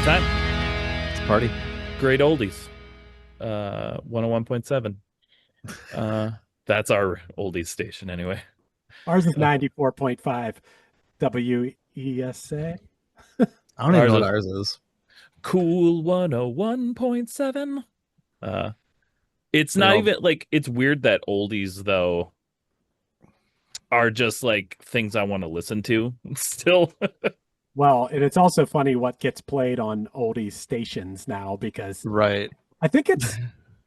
time. It's a party. Great oldies. 101.7. That's our oldies station anyway. Ours is 94.5 WESA. I don't even know what Ours ours is. Cool 101.7. It's They not all- even like, it's weird that oldies though are just like things I want to listen to still. Well, and it's also funny what gets played on oldies stations now because Right. I think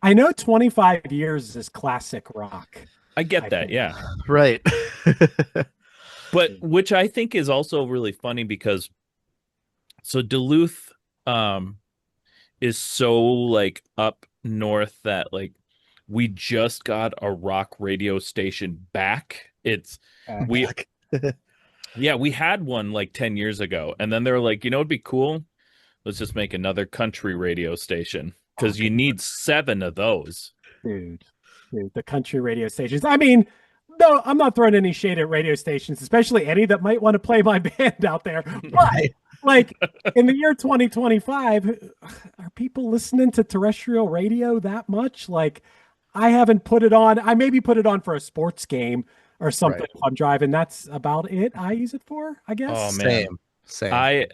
I know 25 years is classic rock. I get I that, think. yeah. Right. But which I think is also really funny because so Duluth is so like up north that like we just got a rock radio station back. We yeah, we had one like 10 years ago, and then they were like, it'd be cool. Let's just make another country radio station because you need 7 of those. Dude, the country radio stations. I mean, no, I'm not throwing any shade at radio stations, especially any that might want to play my band out there. But like in the year 2025, are people listening to terrestrial radio that much? Like I haven't put it on. I maybe put it on for a sports game or something Right. if I'm driving. That's about it I use it for, I guess. Oh man. Same.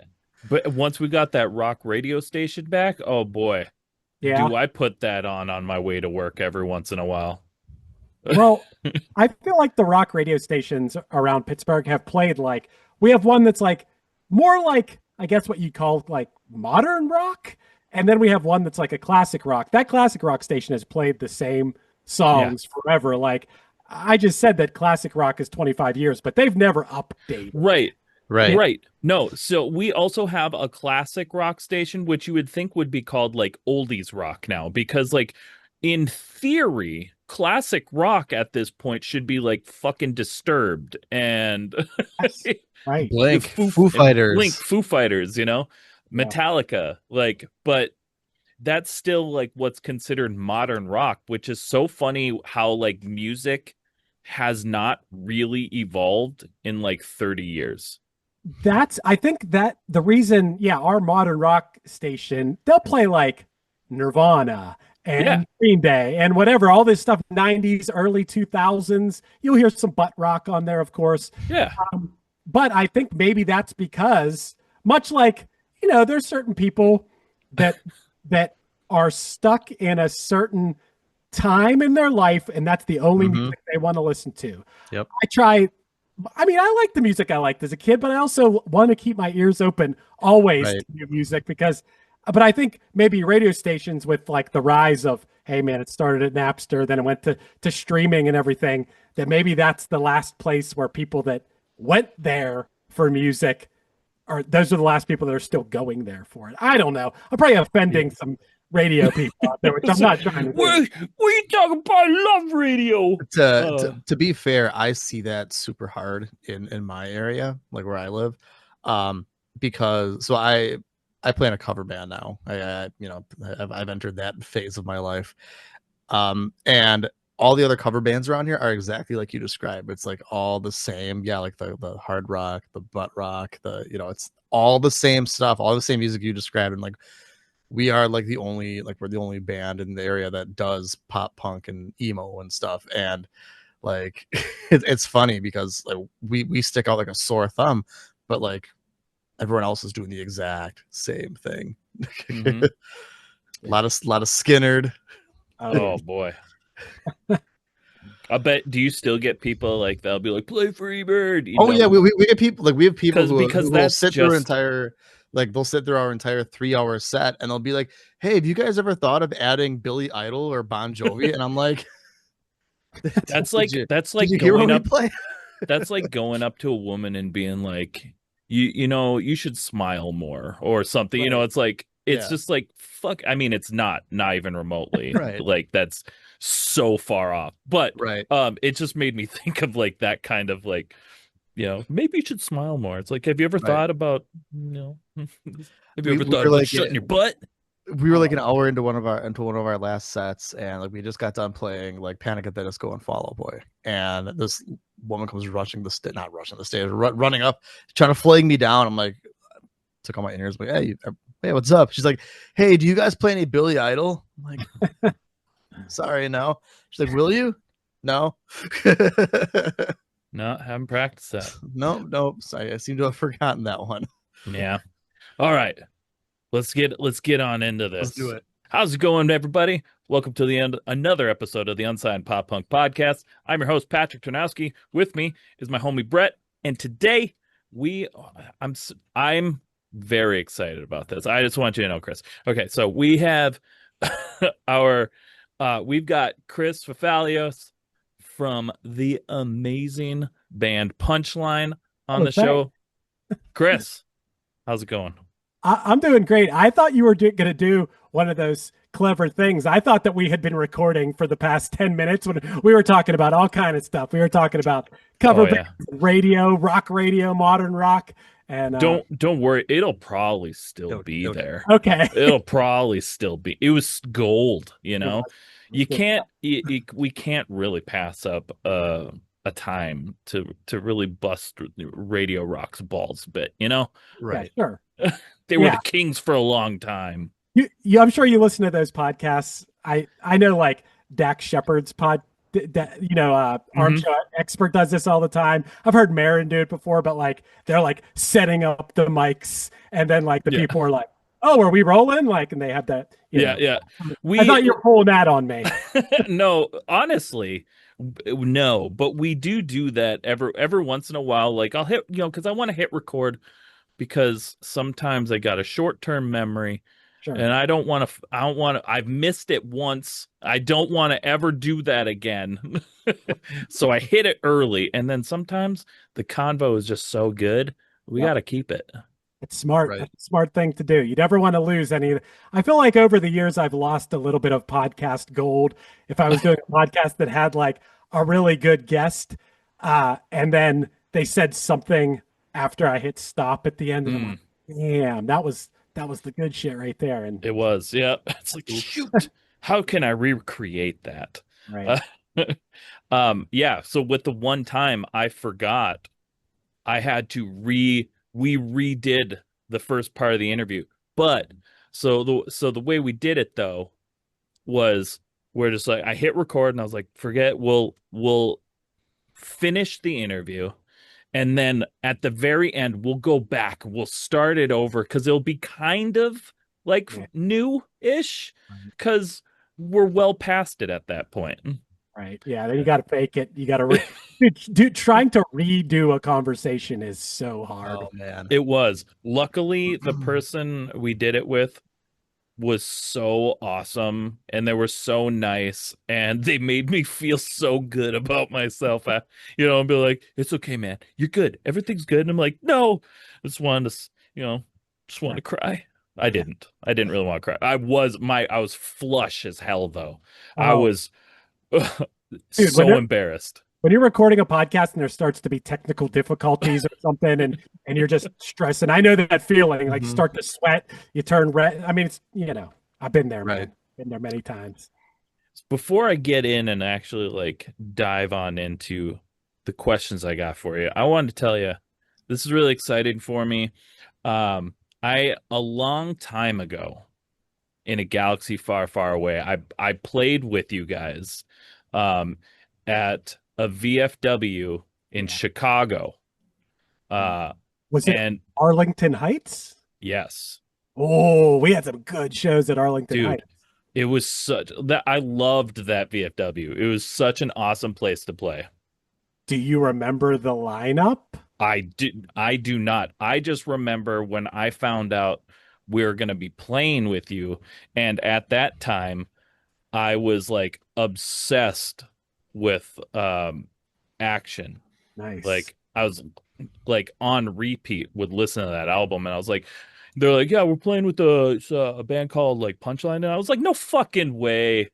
But once we got that rock radio station back, oh boy. Yeah. Do I put that on my way to work every once in a while? Well, I feel like the rock radio stations around Pittsburgh have played like we have one that's like more like I guess what you'd call like modern rock, and then we have one that's like a classic rock. That classic rock station has played the same songs forever. Like I just said that classic rock is 25 years, but they've never updated. Right. No, so we also have a classic rock station, which you would think would be called like oldies rock now, because like in theory, classic rock at this point should be like fucking Disturbed and Right. Blink, Foo Fighters. Blink, Foo Fighters, Metallica, like, but that's still like what's considered modern rock, which is so funny how like music has not really evolved in like 30 years. I think that the reason, our modern rock station, they'll play like Nirvana and Green Day and whatever, all this stuff, 90s, early 2000s. You'll hear some butt rock on there, of course. Yeah. But I think maybe that's because, much like, there's certain people that are stuck in a certain time in their life, and that's the only music they want to listen to. Yep. I like the music I liked as a kid, but I also want to keep my ears open always to new music but I think maybe radio stations with like the rise of, hey man, it started at Napster, then it went to streaming and everything, that maybe that's the last place where people that went there for music those are the last people that are still going there for it. I don't know. I'm probably offending some radio people out there, which I'm not trying to do. What are you talking about? I love radio. To be fair, I see that super hard in my area, like where I live, because I play in a cover band now. I've entered that phase of my life, and all the other cover bands around here are exactly like you described. It's like all the same, like the hard rock, the butt rock, it's all the same stuff, all the same music you described, and like. We are like we're the only band in the area that does pop punk and emo and stuff. And like, it's funny because like we stick out like a sore thumb, but like everyone else is doing the exact same thing. A lot of Skinnerd. Oh boy. I bet. Do you still get people like they'll be like, play Freebird? Yeah, we get people like we have people who will sit through our entire. Like they'll sit through our entire 3-hour set and they'll be like, "Hey, have you guys ever thought of adding Billy Idol or Bon Jovi?" And I'm like, "That's like going up. That's like going up to a woman and being like, you should smile more or something." Right. It's like it's just like fuck. I mean, it's not even remotely like that's so far off. But it just made me think of like that kind of like. Maybe you should smile more. It's like, have you ever thought about, have you ever thought about shutting your butt? We were like an hour into one of our last sets, and like we just got done playing like Panic at the Disco and Fall Out Boy, and this woman comes running up, trying to flag me down. I'm like, took all my in-ears, like, hey, hey, what's up? She's like, hey, do you guys play any Billy Idol? I'm like, sorry, no. She's like, will you? No. No, haven't practiced that. No. Sorry, I seem to have forgotten that one. Yeah. All right. Let's get on into this. Let's do it. How's it going, everybody? Welcome to the end another episode of the Unsigned Pop Punk Podcast. I'm your host, Patrick Tarnowski. With me is my homie Brett, and today I'm very excited about this. I just want you to know, Chris. Okay, so we have we've got Chris Fafalios from the amazing band Punchline on the show. Chris, how's it going? I'm doing great. I thought you were going to do one of those clever things. I thought that we had been recording for the past 10 minutes when we were talking about all kind of stuff. We were talking about cover bands, radio, rock radio, modern rock. And don't worry, it'll probably still be there. Okay. It'll probably still be. It was gold, you know. We can't really pass up a time to really bust radio rock's balls a bit, you know. Right. Yeah, sure. They were the kings for a long time. I'm sure you listen to those podcasts. I know, like Dax Shepard's Armchair Expert does this all the time. I've heard Marin do it before, but like they're like setting up the mics, and then like the people are like, "Oh, are we rolling?" Like, and they have that. Yeah. I thought you were pulling that on me. No, honestly, no. But we do that every once in a while. Like I'll hit, because I want to hit record. Because sometimes I got a short-term memory, and I don't want to. I've missed it once. I don't want to ever do that again. So I hit it early, and then sometimes the convo is just so good, we got to keep it. It's smart. Right. It's a smart thing to do. You never want to lose any. I feel like over the years I've lost a little bit of podcast gold. If I was doing a podcast that had like a really good guest, and then they said something after I hit stop at the end, and I'm like, damn, that was the good shit right there. And it was, yeah. It's like, shoot, how can I recreate that? Right. Yeah. So with the one time I forgot, I had to we redid the first part of the interview. But so the way we did it though was we're just like, I hit record and I was like, forget, we'll finish the interview. And then at the very end, we'll go back. We'll start it over because it'll be kind of like new-ish because we're well past it at that point. Right. Yeah. Then you got to fake it. You got to trying to redo a conversation is so hard. Oh, man. It was. Luckily, the person we did it with was so awesome, and they were so nice, and they made me feel so good about myself. And be like, it's okay, man, you're good, everything's good. And I'm like, no, I just wanted to cry. I didn't really want to cry. I was flush as hell though. I was so embarrassed. When you're recording a podcast and there starts to be technical difficulties or something, and you're just stressing, I know that feeling. Like, start to sweat, you turn red. I mean, it's I've been there, man. Been there many times. Before I get in and actually like dive on into the questions I got for you, I wanted to tell you this is really exciting for me. A long time ago, in a galaxy far, far away, I played with you guys at a VFW in Chicago. Was it Arlington Heights? Yes. Oh, we had some good shows at Arlington Heights. It was such that I loved that VFW. It was such an awesome place to play. Do you remember the lineup? I do not. I just remember when I found out we were going to be playing with you, and at that time I was like obsessed with Action. Nice. Like I was like on repeat would listen to that album, and I was like, they're like, yeah, we're playing with a band called like Punchline, and I was like, no fucking way,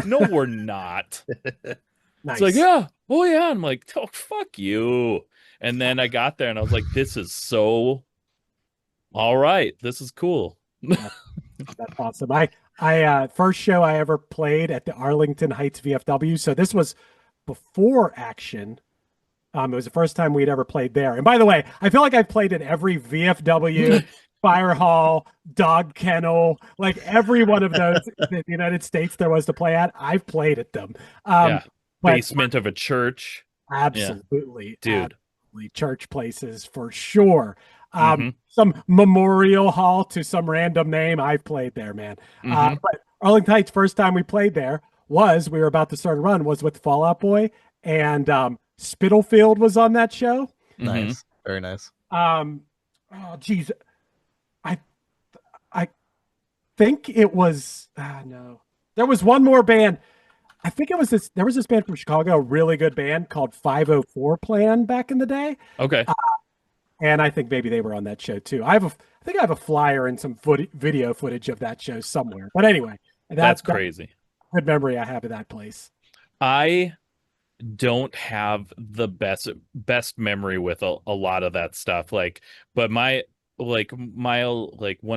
no, we're not. Nice. It's like, yeah, oh yeah. I'm like, oh fuck you. And then I got there and I was like, this is so all right. This is cool. That's awesome. I first show I ever played at the Arlington Heights VFW. So this was before Action. It was the first time we'd ever played there. And by the way, I feel like I've played at every VFW fire hall, dog kennel, like every one of those in the United States there was to play at, I've played at them. Yeah. But Basement of a church. absolutely, Dude. absolutely, church places for sure. Mhm. Some memorial hall to some random name, I've played there, man. Mhm. But Arlington Heights, first time we played there we were about to start a run, was with Fall Out Boy, and Spitalfield was on that show. Mhm. Nice. Very nice. Oh geez, I I think it was no. There was one more band. I think it was this. There was this band from Chicago, a really good band called 504 Plan back in the day. Okay. And I think maybe they were on that show too. I think I have a flyer and some video footage of that show somewhere. But anyway, That's crazy. Good memory I have of that place. I don't have the best memory with a lot of that stuff. But one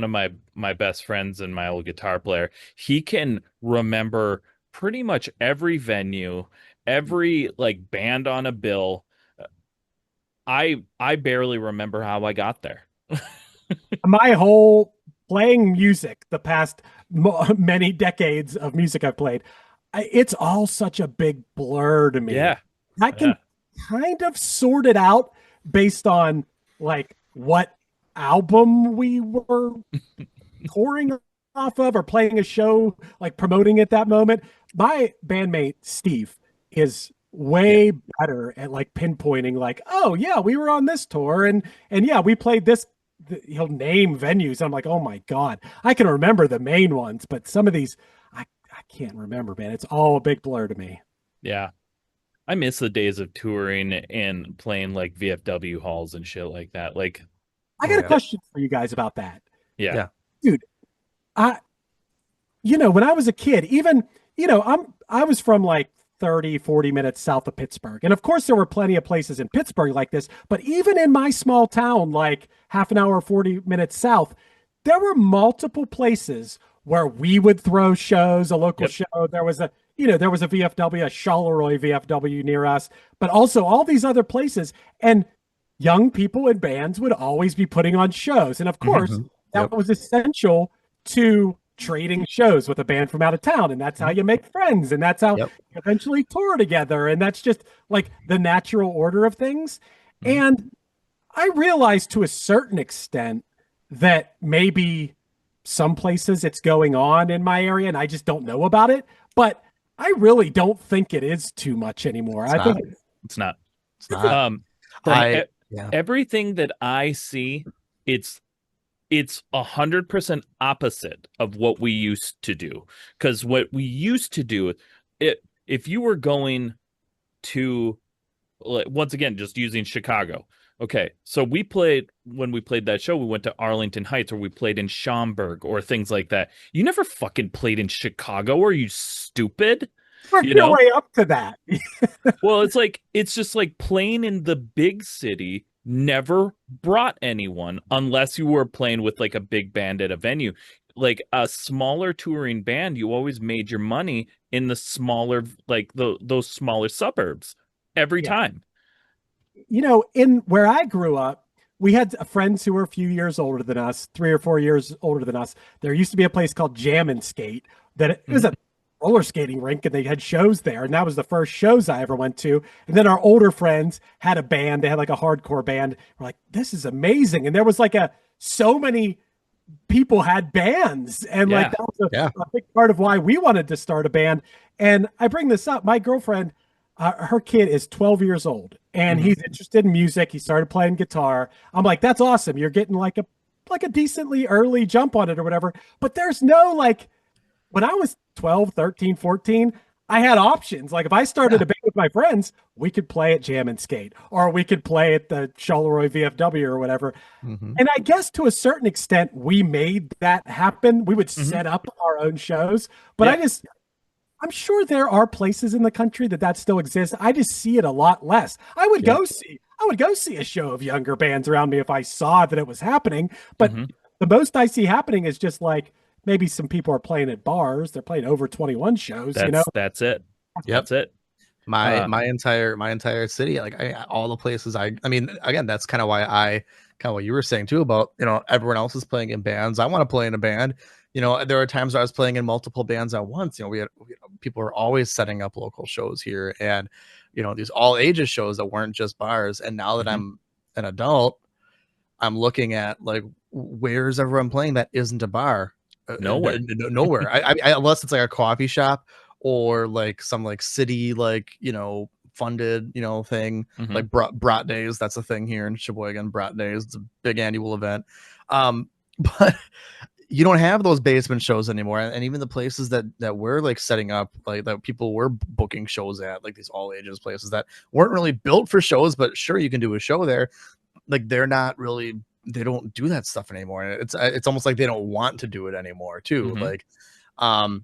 of my best friends and my old guitar player, he can remember pretty much every venue, every like band on a bill. I barely remember how I got there. My whole playing music, the past many decades of music I've played, it's all such a big blur to me. Yeah. I can kind of sort it out based on like what album we were touring off of or playing a show, like promoting at that moment. My bandmate Steve is way better at like pinpointing like, oh yeah, we were on this tour and yeah, we played this. He'll name venues. I'm like, oh my God, I can remember the main ones, but some of these I can't remember, man. It's all a big blur to me. Yeah. I miss the days of touring and playing like VFW halls and shit like that. Like, I got a question for you guys about that. Yeah. Dude, when I was a kid, even, I was from like 30, 40 minutes south of Pittsburgh. And of course, there were plenty of places in Pittsburgh like this. But even in my small town, like half an hour, 40 minutes south, there were multiple places where we would throw shows, a local show. There was a VFW, a Charleroi VFW near us, but also all these other places. And young people and bands would always be putting on shows. And of course, that was essential to trading shows with a band from out of town, and that's how you make friends, and that's how you eventually tour together, and that's just like the natural order of things. And I realized to a certain extent that maybe some places it's going on in my area and I just don't know about it, but I really don't think it is too much anymore. It's not. Yeah. Everything that I see, it's 100% opposite of what we used to do. Because what we used to do, if you were going to, once again, just using Chicago. Okay, so when we played that show, we went to Arlington Heights, or we played in Schaumburg, or things like that. You never fucking played in Chicago. Are you stupid? Work your way up to that. Well, it's just like playing in the big city never brought anyone unless you were playing with like a big band at a venue. Like a smaller touring band, you always made your money in the smaller, like those smaller suburbs every time. In where I grew up, we had friends who were a few years older than us, 3 or 4 years older than us. There used to be a place called Jam and Skate that it was a roller skating rink, and they had shows there. And that was the first shows I ever went to. And then our older friends had a band. They had like a hardcore band. We're like, this is amazing. And there was like so many people had bands. And like, that was a big part of why we wanted to start a band. And I bring this up. My girlfriend, her kid is 12 years old and he's interested in music. He started playing guitar. I'm like, that's awesome. You're getting like a decently early jump on it or whatever. But there's no like, when I was 12, 13, 14, I had options. Like if I started a band with my friends, we could play at Jam and Skate, or we could play at the Charleroi VFW or whatever. And I guess to a certain extent, we made that happen. We would set up our own shows, but I'm sure there are places in the country that still exists. I just see it a lot less. I would go see a show of younger bands around me if I saw that it was happening. But the most I see happening is just like, maybe some people are playing at bars. They're playing over 21 shows. That's it. Yep. That's it. My entire city, like all the places I mean, again, that's kind of why I kind of what you were saying too about, everyone else is playing in bands. I want to play in a band. There are times I was playing in multiple bands at once. We had people were always setting up local shows here, and these all ages shows that weren't just bars. And now that I'm an adult, I'm looking at like, where's everyone playing that isn't a bar? Nowhere. Nowhere. I unless it's like a coffee shop or like some like city funded thing, like Brat Days. That's a thing here in Sheboygan. Brat Days, it's a big annual event. But you don't have those basement shows anymore, and even the places that were like setting up, like that people were booking shows at, like these all ages places that weren't really built for shows, but sure, you can do a show there. Like they don't do that stuff anymore. And it's almost like they don't want to do it anymore too. Like, and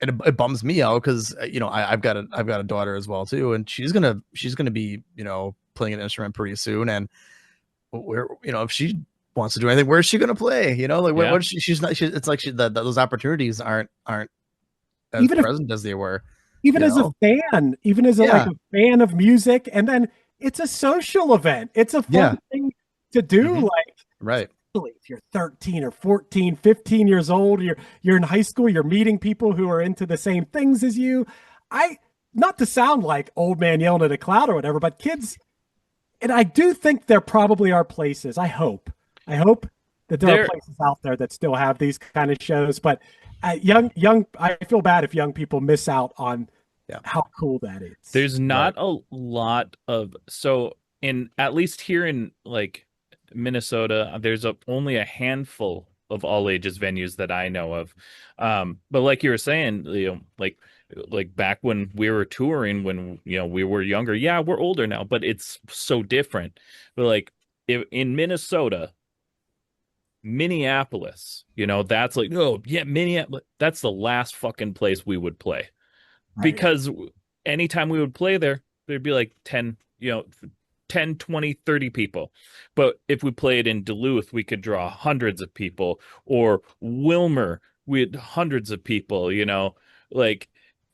it bums me out because I've got a daughter as well too, and she's gonna be playing an instrument pretty soon, and where if she wants to do anything, where's she gonna play? What she's not. It's like those opportunities aren't as even present as they were. Even as a fan, like a fan of music, and then it's a social event. It's a fun thing to do. Like, right. If you're 13 or 14, 15 years old, you're in high school, you're meeting people who are into the same things as you. Not to sound like old man yelling at a cloud or whatever, but kids, and I do think there probably are places. I hope that there are places out there that still have these kind of shows, but young, I feel bad if young people miss out on how cool that is. There's not a lot of, so at least here in like Minnesota, there's only a handful of all ages venues that I know of. But like you were saying, like back when we were touring, when we were younger, we're older now, but it's so different. But like in Minneapolis, that's like, Minneapolis, that's the last fucking place we would play. Right. Because anytime we would play there, there'd be like 10, 20, 30 people. But if we played in Duluth, we could draw hundreds of people, or Wilmer, we had hundreds of people, like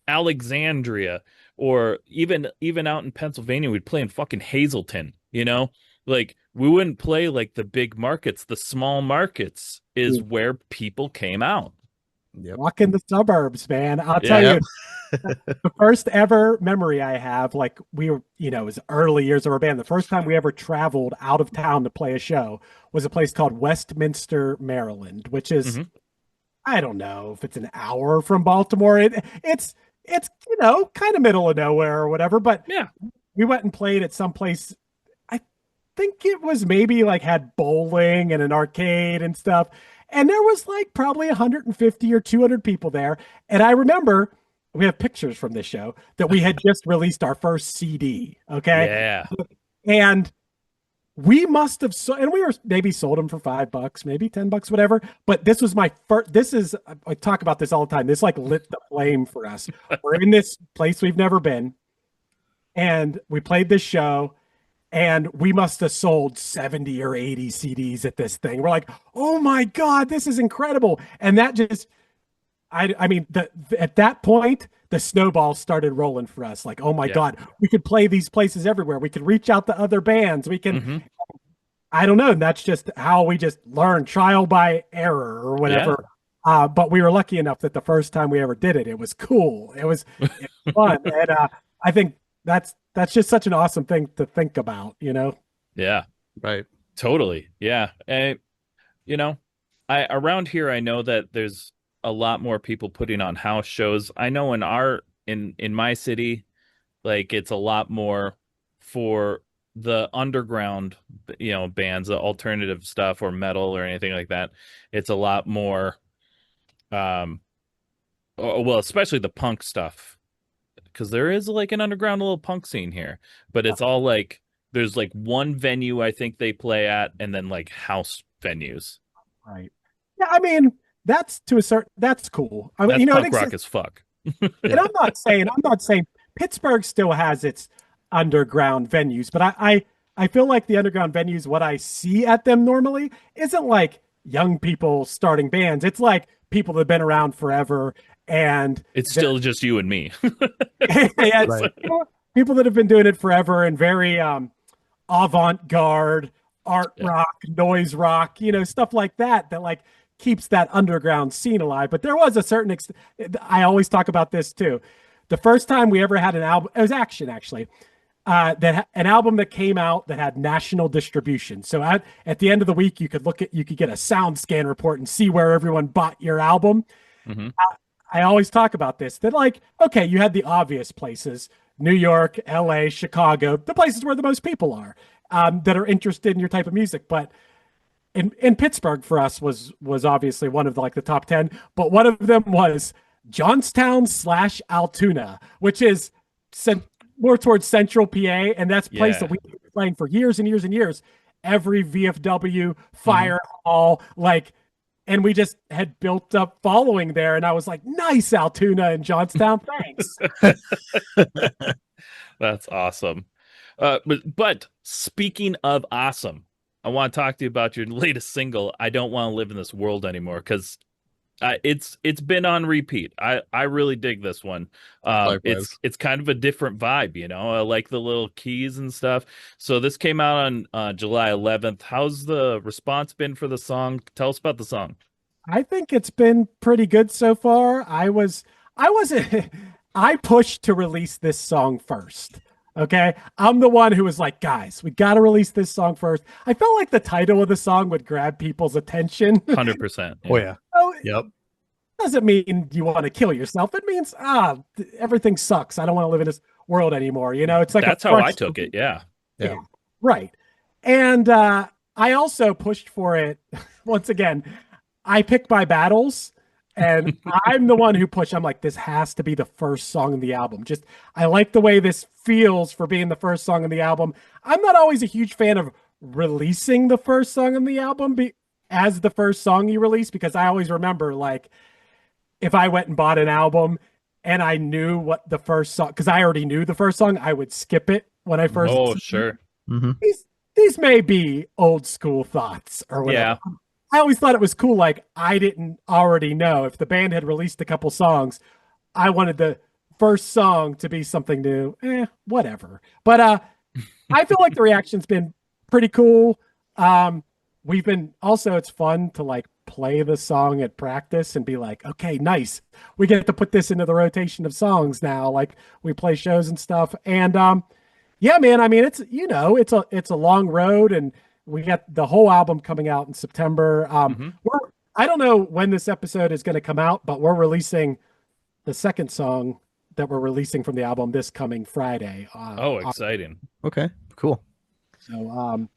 Alexandria, or even out in Pennsylvania, we'd play in fucking Hazleton, like we wouldn't play like the big markets. The small markets is where people came out. Walk in the suburbs, man. I'll tell you, the first ever memory I have, like we were, it was early years of our band. The first time we ever traveled out of town to play a show was a place called Westminster, Maryland, which is, I don't know if it's an hour from Baltimore. It's kind of middle of nowhere or whatever. But we went and played at some place. I think it was maybe like had bowling and an arcade and stuff. And there was like probably 150 or 200 people there. And I remember, we have pictures from this show, that we had just released our first CD. Okay. Yeah. And we must have, and we were maybe sold them for $5, maybe $10, whatever. But this was my first, I talk about this all the time. This like lit the flame for us. We're in this place we've never been. And we played this show. And we must have sold 70 or 80 CDs at this thing. We're like, oh my God, this is incredible. And that just, I mean, at that point, the snowball started rolling for us. Like, oh my God, we could play these places everywhere. We could reach out to other bands. We can, I don't know. And that's just how we just learned, trial by error or whatever. But we were lucky enough that the first time we ever did it, it was cool. It was fun. And I think that's just such an awesome thing to think about, Yeah. Right. Totally. Yeah. And, around here, I know that there's a lot more people putting on house shows. I know in my city, like it's a lot more for the underground, bands, the alternative stuff or metal or anything like that. It's a lot more, well, especially the punk stuff. Because there is like an underground little punk scene here, but it's all like there's like one venue I think they play at, and then like house venues. Right. Yeah, I mean that's cool. I mean, punk rock as fuck. And I'm not saying Pittsburgh still has its underground venues, but I feel like the underground venues, what I see at them normally isn't like young people starting bands. It's like people that have been around forever. and It's still just you and me. it's Right. people that have been doing it forever and very avant-garde art Yeah. rock, noise rock, stuff like that like keeps that underground scene alive. But there was a certain I always talk about this too. The first time we ever had an album, it was Action actually, an album that came out that had national distribution. So at the end of the week, you could get a sound scan report and see where everyone bought your album. Mm-hmm. I always talk about this, that like, okay, you had the obvious places, New York, LA, Chicago, the places where the most people are, that are interested in your type of music. But in Pittsburgh for us was obviously one of the top 10, but one of them was Johnstown/Altoona, which is more towards central PA. And that's a place that we've been playing for years and years and years. Every VFW, fire hall, and we just had built up following there. And I was like, nice, Altoona and Johnstown. Thanks. That's awesome. But speaking of awesome, I want to talk to you about your latest single, I Don't Want to Live in This World Anymore, because it's been on repeat. I really dig this one. It's kind of a different vibe, I like the little keys and stuff. So this came out on July 11th. How's the response been for the song? Tell us about the song. I think it's been pretty good so far. I pushed to release this song first. Okay. I'm the one who was like, guys, we got to release this song first. I felt like the title of the song would grab people's attention. 100%. Yeah. Oh, yeah. So Yep. Doesn't mean you want to kill yourself. It means, everything sucks. I don't want to live in this world anymore. It's like, that's how I took it. Yeah. Right. And I also pushed for it. Once again, I pick my battles. And I'm the one who pushed. I'm like, this has to be the first song in the album. I like the way this feels for being the first song in the album. I'm not always a huge fan of releasing the first song in the album as the first song you release, because I always remember, if I went and bought an album and I knew what the first song, because I already knew the first song, I would skip it when I first. Oh, sure. Mm-hmm. These may be old school thoughts or whatever. Yeah. I always thought it was cool. I didn't already know if the band had released a couple songs. I wanted the first song to be something new. Whatever. But I feel like the reaction's been pretty cool. We've been it's fun to play the song at practice and be like, okay, nice. We get to put this into the rotation of songs now. We play shows and stuff. And yeah, man, I mean, it's a long road, and we got the whole album coming out in September. I don't know when this episode is going to come out, but we're releasing the second song that we're releasing from the album this coming Friday. Exciting. Okay, cool. So,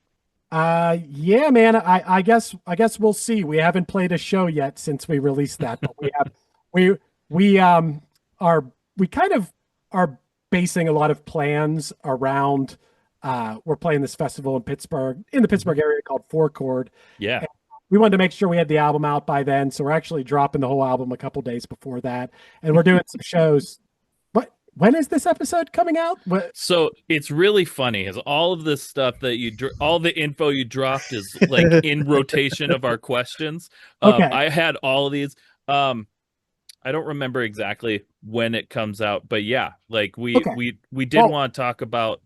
yeah, man, I guess we'll see. We haven't played a show yet since we released that, but we kind of are basing a lot of plans around. We're playing this festival in the Pittsburgh area called Four Chord. Yeah. And we wanted to make sure we had the album out by then. So we're actually dropping the whole album a couple days before that. And we're doing some shows. When is this episode coming out? So it's really funny, is all of this stuff that all the info you dropped is in rotation of our questions. Okay. I had all of these. I don't remember exactly when it comes out, but yeah, we did want to talk about.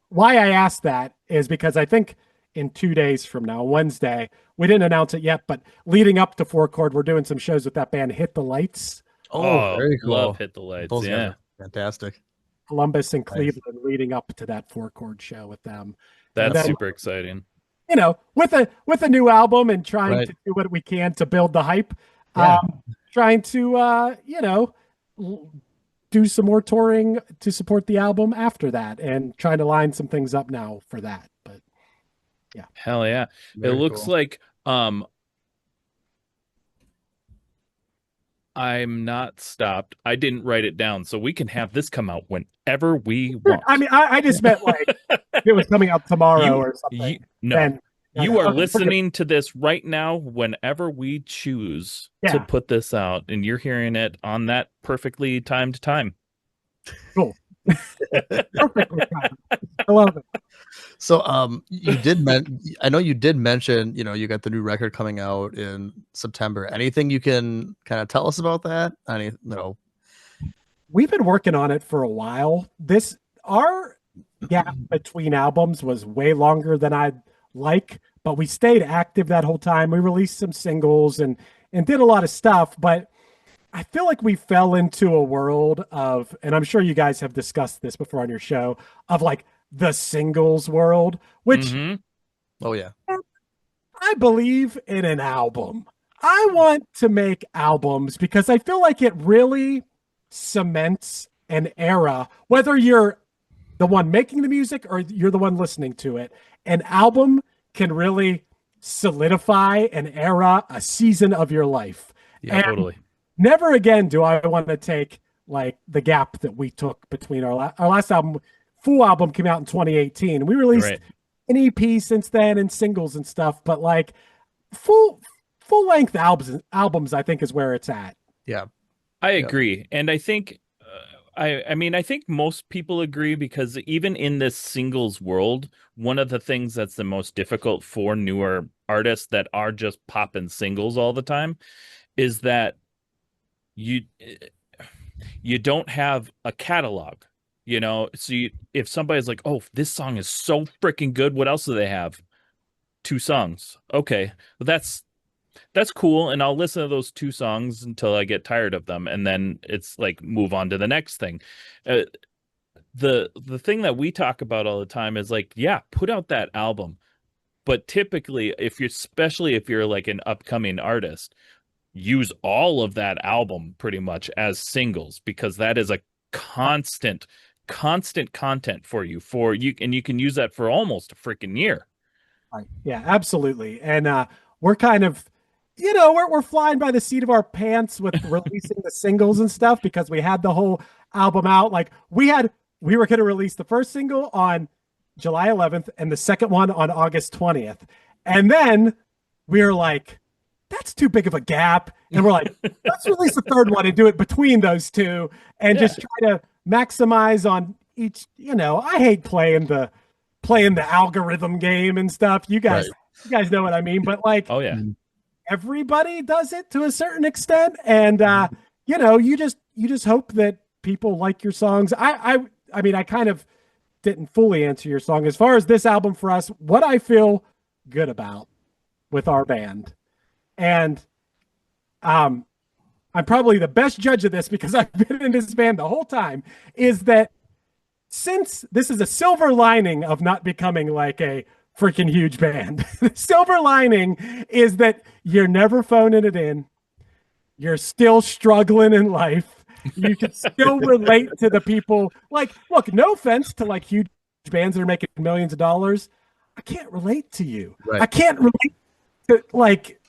Why I asked that is because I think in 2 days from now, Wednesday, we didn't announce it yet, but leading up to Four Chord, we're doing some shows with that band Hit the Lights. Oh, very cool. Love Hit the Lights. Those guys are fantastic. Columbus and Cleveland leading up to that Four Chord show with them. That's super exciting. With a new album and trying to do what we can to build the hype. Yeah. Trying to do some more touring to support the album after that, and trying to line some things up now for that. But yeah. Hell yeah. Very it looks cool. Like I'm not stopped. I didn't write it down, so we can have this come out whenever we want. I mean, I just meant it was coming out tomorrow or something. You are listening to this right now whenever we choose to put this out, and you're hearing it on that perfectly timed time. Cool. Perfectly timed. I love it. So I know you did mention, you got the new record coming out in September. Anything you can kind of tell us about that? We've been working on it for a while. Our gap between albums was way longer than I'd like, but we stayed active that whole time. We released some singles and did a lot of stuff, but I feel like we fell into a world of, and I'm sure you guys have discussed this before on your show, of like the singles world, which Oh yeah. I believe in an album. I want to make albums because I feel like it really cements an era, whether you're the one making the music or you're the one listening to it. An album can really solidify an era, a season of your life. Yeah, totally. Never again do I want to take like the gap that we took between our last album. Full album came out in 2018. We released an EP since then and singles and stuff, but like full length albums I think is where it's at. Yeah. I agree. And I think I think most people agree, because even in this singles world, one of the things that's the most difficult for newer artists that are just popping singles all the time is that you don't have a catalog, so if somebody's like, oh, this song is so freaking good, what else do they have? 2 songs. Okay, well, that's cool, and I'll listen to those 2 songs until I get tired of them, and then it's like move on to the next thing. The thing that we talk about all the time is like, yeah, put out that album, but typically especially if you're like an upcoming artist, use all of that album pretty much as singles, because that is a constant content for you, and you can use that for almost a freaking year. Yeah, absolutely. And we're kind of, we're flying by the seat of our pants with releasing the singles and stuff, because we had the whole album out. Like we were going to release the first single on July 11th and the second one on August 20th. And then we were like, that's too big of a gap. And we're like, let's release the third one and do it between those two and just try to maximize on each. I hate playing the algorithm game and stuff. You guys know what I mean, but like, oh yeah, everybody does it to a certain extent. And, you just hope that people like your songs. I mean, I kind of didn't fully answer your song as far as this album for us, what I feel good about with our band. And I'm probably the best judge of this because I've been in this band the whole time, is that since this is a silver lining of not becoming like a freaking huge band, the silver lining is that you're never phoning it in. You're still struggling in life. You can still relate to the people. Like, look, no offense to like huge bands that are making millions of dollars. I can't relate to you. Right. I can't relate to like,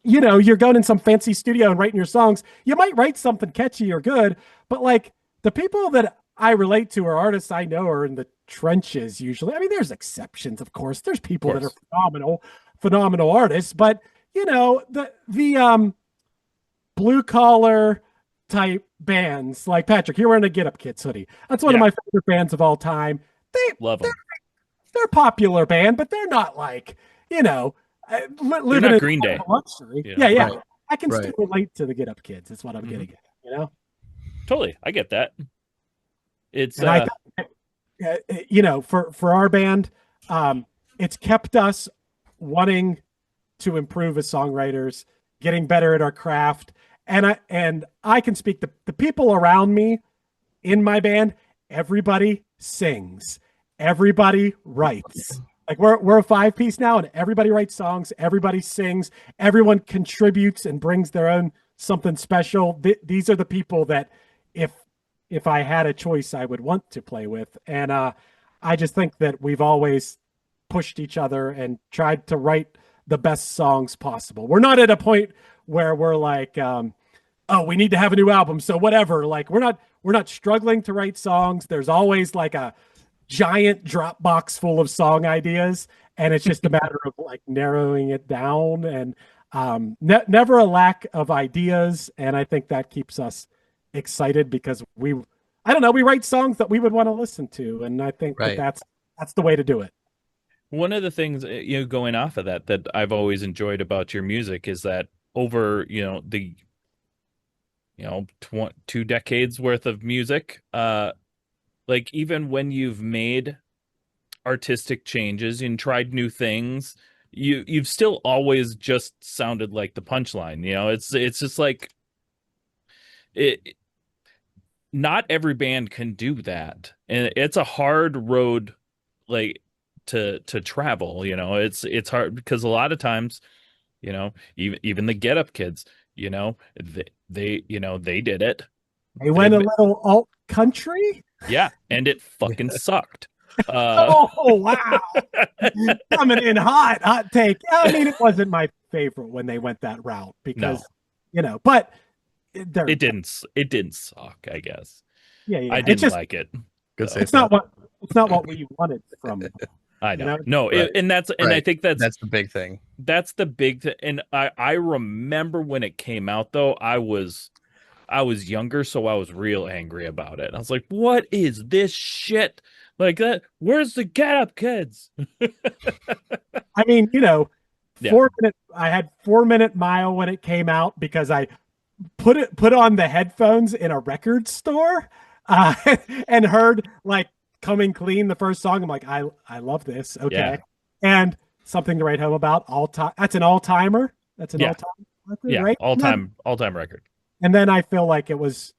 you're going in some fancy studio and writing your songs. You might write something catchy or good, but like the people that I relate to are artists I know are in the trenches usually. I mean, there's exceptions, of course. There's people that are phenomenal artists, but the blue collar type bands like Patrick, you're wearing a Get Up Kids hoodie. That's one of my favorite bands of all time. Love them. They're a popular band, but they're not like, living in Green Day luxury. Yeah. Right. I can still relate to the Get Up Kids. That's what I'm getting at, Totally. I get that. It's for our band, it's kept us wanting to improve as songwriters, getting better at our craft. And I can speak the people around me in my band, everybody sings, everybody writes. Like we're a 5-piece now, and everybody writes songs, everybody sings, everyone contributes and brings their own something special. These are the people that if I had a choice, I would want to play with. And I just think that we've always pushed each other and tried to write the best songs possible. We're not at a point where we're like, we need to have a new album, so whatever. Like we're not struggling to write songs. There's always like a giant Dropbox full of song ideas, and it's just a matter of like narrowing it down, and never a lack of ideas. And I think that keeps us excited because we write songs that we would want to listen to, and I think that's the way to do it. one of the things, going off of that I've always enjoyed about your music is that over, the, 2 decades worth of music, like even when you've made artistic changes and tried new things, you've still always just sounded like the Punchline. It's just like it. Not every band can do that, and it's a hard road, like to travel. It's hard because a lot of times, even the Get Up Kids, they did it. They went a little alt country. Yeah, and it fucking sucked. Oh wow, coming in hot take. I mean, it wasn't my favorite when they went that route because but it didn't suck, I guess. Yeah. I didn't like it. Good It's not what we wanted from them. I know. No, right. and I think that's the big thing. That's the big thing. And I remember when it came out though, I was younger, so I was real angry about it. I was like, what is this shit? Like that, where's the Get Up Kids? I mean, 4-minute. I had 4-Minute Mile when it came out because I put on the headphones in a record store and heard like Coming Clean, the first song. I'm like, I love this. Okay. Yeah. And Something to Write Home About, all time. That's an all-timer. That's an all-time record, right? All-time record. And then I feel like it was,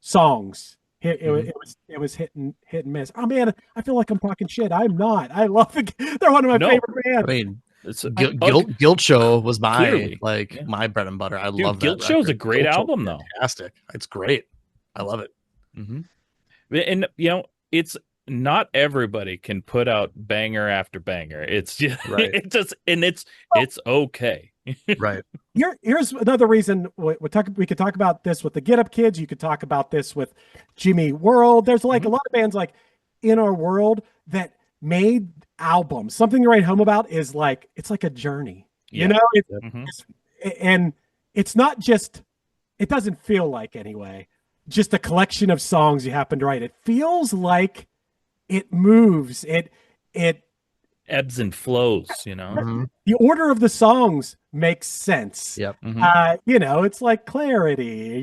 songs. It was hit and miss. Oh man, I feel like I'm talking shit. I'm not. I love it. They're one of my favorite bands. I mean, Guilt Show was my my bread and butter. I love that. Guilt Show's a great album, though. Fantastic. It's great. I love it. Mm-hmm. And it's not everybody can put out banger after banger. It's just it's okay. Right. Here's another reason we could talk about this with the Get Up Kids. You could talk about this with Jimmy World. There's like a lot of bands like in our world that made albums. Something to Write Home About is like, it's like a journey, and it's not just, it doesn't feel like anyway, just a collection of songs you happen to write. It feels like it moves. It ebbs and flows, The order of the songs makes sense. Yep. It's like clarity,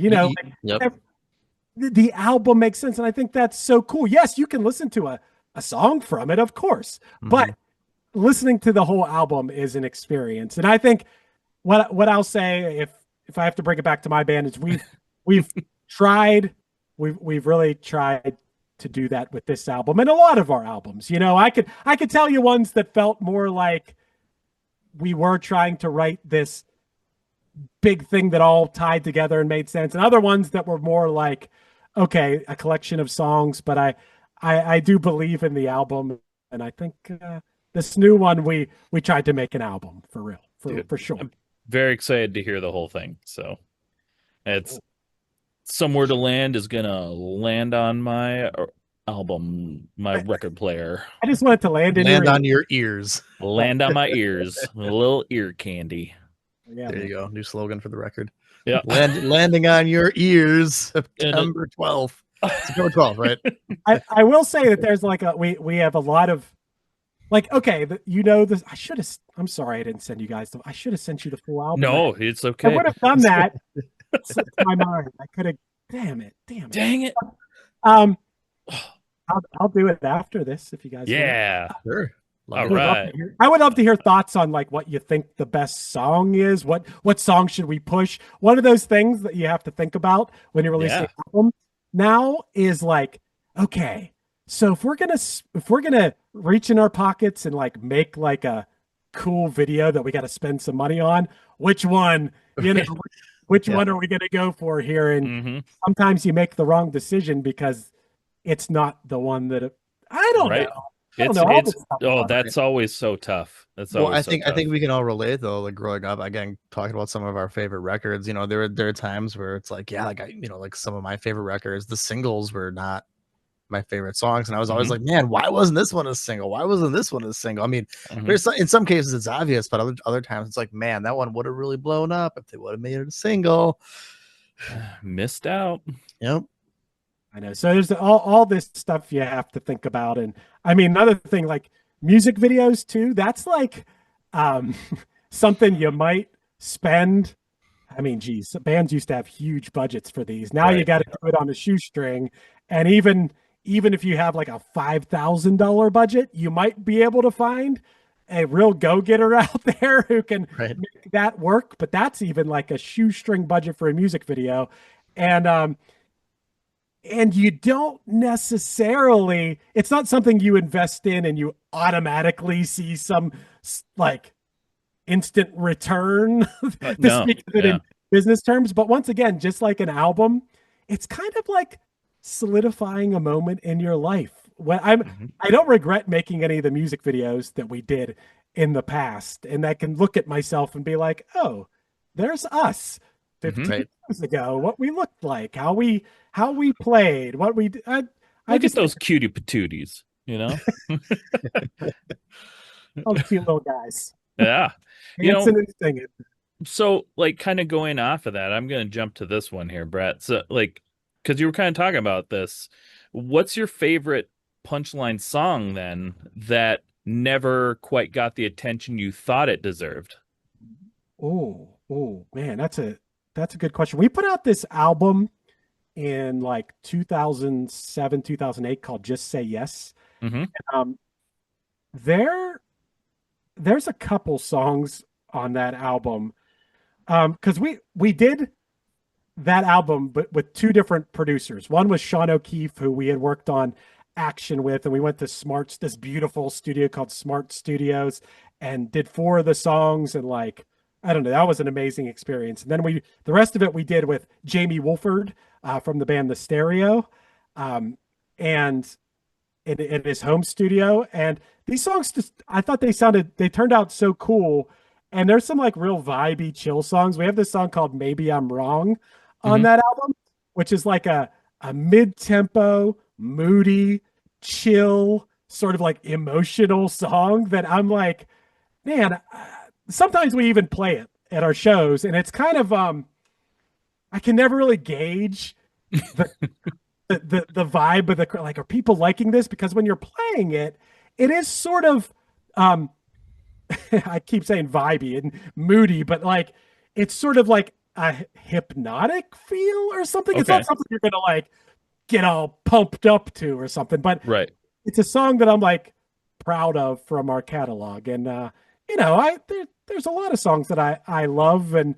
the album makes sense. And I think that's so cool. Yes, you can listen to a song from it, of course, but listening to the whole album is an experience. And I think what I'll say, if I have to bring it back to my band, is we've really tried to do that with this album and a lot of our albums. I could tell you ones that felt more like we were trying to write this big thing that all tied together and made sense, and other ones that were more like, okay, a collection of songs. But I do believe in the album, and I think this new one we tried to make an album for real, for sure. I'm very excited to hear the whole thing. So it's Somewhere to Land is gonna land on my album, my record player. I just want it to land on your ears. Land on my ears. A little ear candy. Yeah, there you go. New slogan for the record. Yeah. Landing on your ears, September 12th. September 12th, right? I will say that there's like we have a lot of okay, this. I'm sorry I didn't send you guys. I should have sent you the full album. No, it's okay. I would have done that. Slipped my mind. I could have. Damn it. Dang it. I'll do it after this if you guys. Yeah. Want. Sure. All right. I would love to hear thoughts on like what you think the best song is. What song should we push? One of those things that you have to think about when you're releasing an album now is like, okay, so if we're gonna reach in our pockets and like make like a cool video that we got to spend some money on, which one, which one are we gonna go for here? And sometimes you make the wrong decision because it's not the one that I don't know. That's always so tough. I think we can all relate though. Like growing up, again, talking about some of our favorite records. there are times where it's like, like some of my favorite records, the singles were not my favorite songs, and I was always like, man, why wasn't this one a single? Why wasn't this one a single? I mean, there's in some cases it's obvious, but other times it's like, man, that one would have really blown up if they would have made it a single. Missed out. Yep. I know. So there's all this stuff you have to think about. And I mean, another thing, like music videos too. That's like um, something you might spend. I mean, geez, bands used to have huge budgets for these. Now you Right. got to do it on a shoestring, and even if you have like a $5,000 budget, you might be able to find a real go-getter out there who can Right. make that work. But that's even like a shoestring budget for a music video, and you don't necessarily. It's not something you invest in and you automatically see some like instant return to No. speak of it Yeah. in business terms. But once again, just like an album, it's kind of like solidifying a moment in your life. Mhm. I don't regret making any of the music videos that we did in the past. And I can look at myself and be like, oh, there's us Mhm. 15 Right. years ago, what we looked like, how we played, what we I Look at just those cutie patooties, you know? those cute little guys Yeah. You know, dancing and singing. so like kind of going off of that, I'm gonna jump to this one here, Brett. So like because you were kind of talking about this, what's your favorite Punchline song then that never quite got the attention you thought it deserved? Oh, man, that's a good question. We put out this album in like 2007, 2008 called Just Say Yes. Hmm. Um, there there's a couple songs on that album. Because we did that album, but with two different producers. One was Sean O'Keefe, who we had worked on Action with, and we went to Smart's, this beautiful studio called Smart Studios, and did four of the songs. And like, I don't know, that was an amazing experience. And then the rest of it we did with Jamie Wolford from the band The Stereo, um, and in his home studio. And these songs just, I thought they turned out so cool. And there's some like real vibey, chill songs. We have this song called Maybe I'm Wrong on Hmm. that album, which is like a mid-tempo, moody, chill, sort of like emotional song that I'm like, man, sometimes we even play it at our shows, and it's kind of I can never really gauge the the vibe of the like, are people liking this? Because when you're playing it, it is sort of um I keep saying vibey and moody, but like it's sort of like a hypnotic feel or something. It's not Okay. something you're gonna like get all pumped up to or something, but Right. it's a song that I'm like proud of from our catalog. And there's a lot of songs that I love, and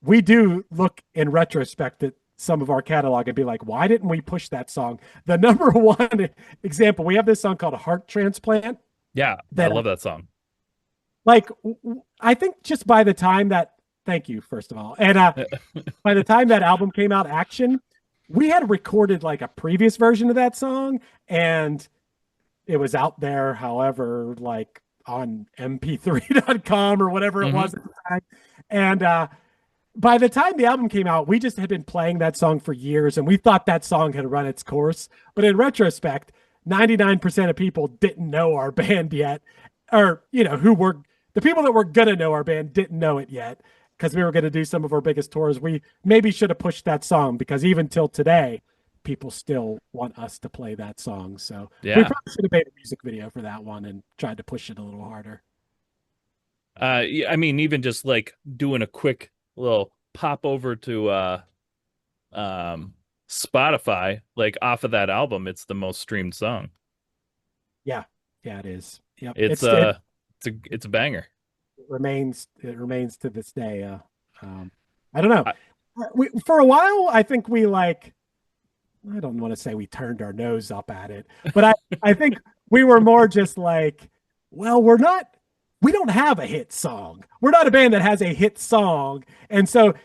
we do look in retrospect at some of our catalog and be like, why didn't we push that song? The number one example, we have this song called Heart Transplant Yeah, I that love that song. like I think just by the time that, thank you first of all, and by the time that album came out, Action, we had recorded like a previous version of that song, and it was out there, however, like on mp3.com or whatever it Hmm. was at the time. And by the time the album came out, we just had been playing that song for years, and we thought that song had run its course. But in retrospect, 99% of people didn't know our band yet, or who were the people that were gonna know our band didn't know it yet, because we were going to do some of our biggest tours. We maybe should have pushed that song, because even till today, people still want us to play that song. So we Yeah. probably should have made a music video for that one and tried to push it a little harder. Yeah, I mean, even just like doing a quick little pop over to um Spotify, like off of that album, it's the most streamed song. Yeah, yeah, it is. Yep, It's it's a banger. it remains to this day. Um, I don't know. I, For a while, I think we like. I don't want to say we turned our nose up at it, but I think we were more just like, well, we don't have a hit song. We're not a band that has a hit song. And so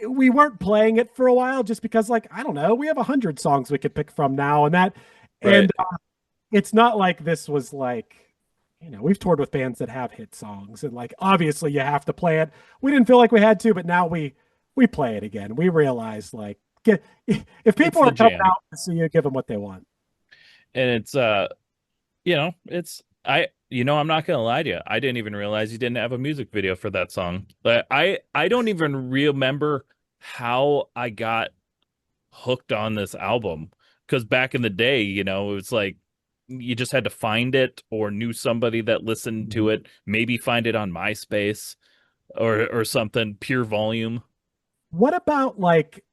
we weren't playing it for a while just because, like, I don't know, we have 100 songs we could pick from now, right. and it's not like this was like, we've toured with bands that have hit songs, and like obviously you have to play it. We didn't feel like we had to, but now we play it again. We realize, like, if It's people the are coming jam. out to see you, give them what they want. And it's it's I'm not gonna lie to you. I didn't even realize you didn't have a music video for that song. But I don't even remember how I got hooked on this album. Because back in the day, it was like you just had to find it or knew somebody that listened to it, maybe find it on MySpace or something, pure volume. What about like,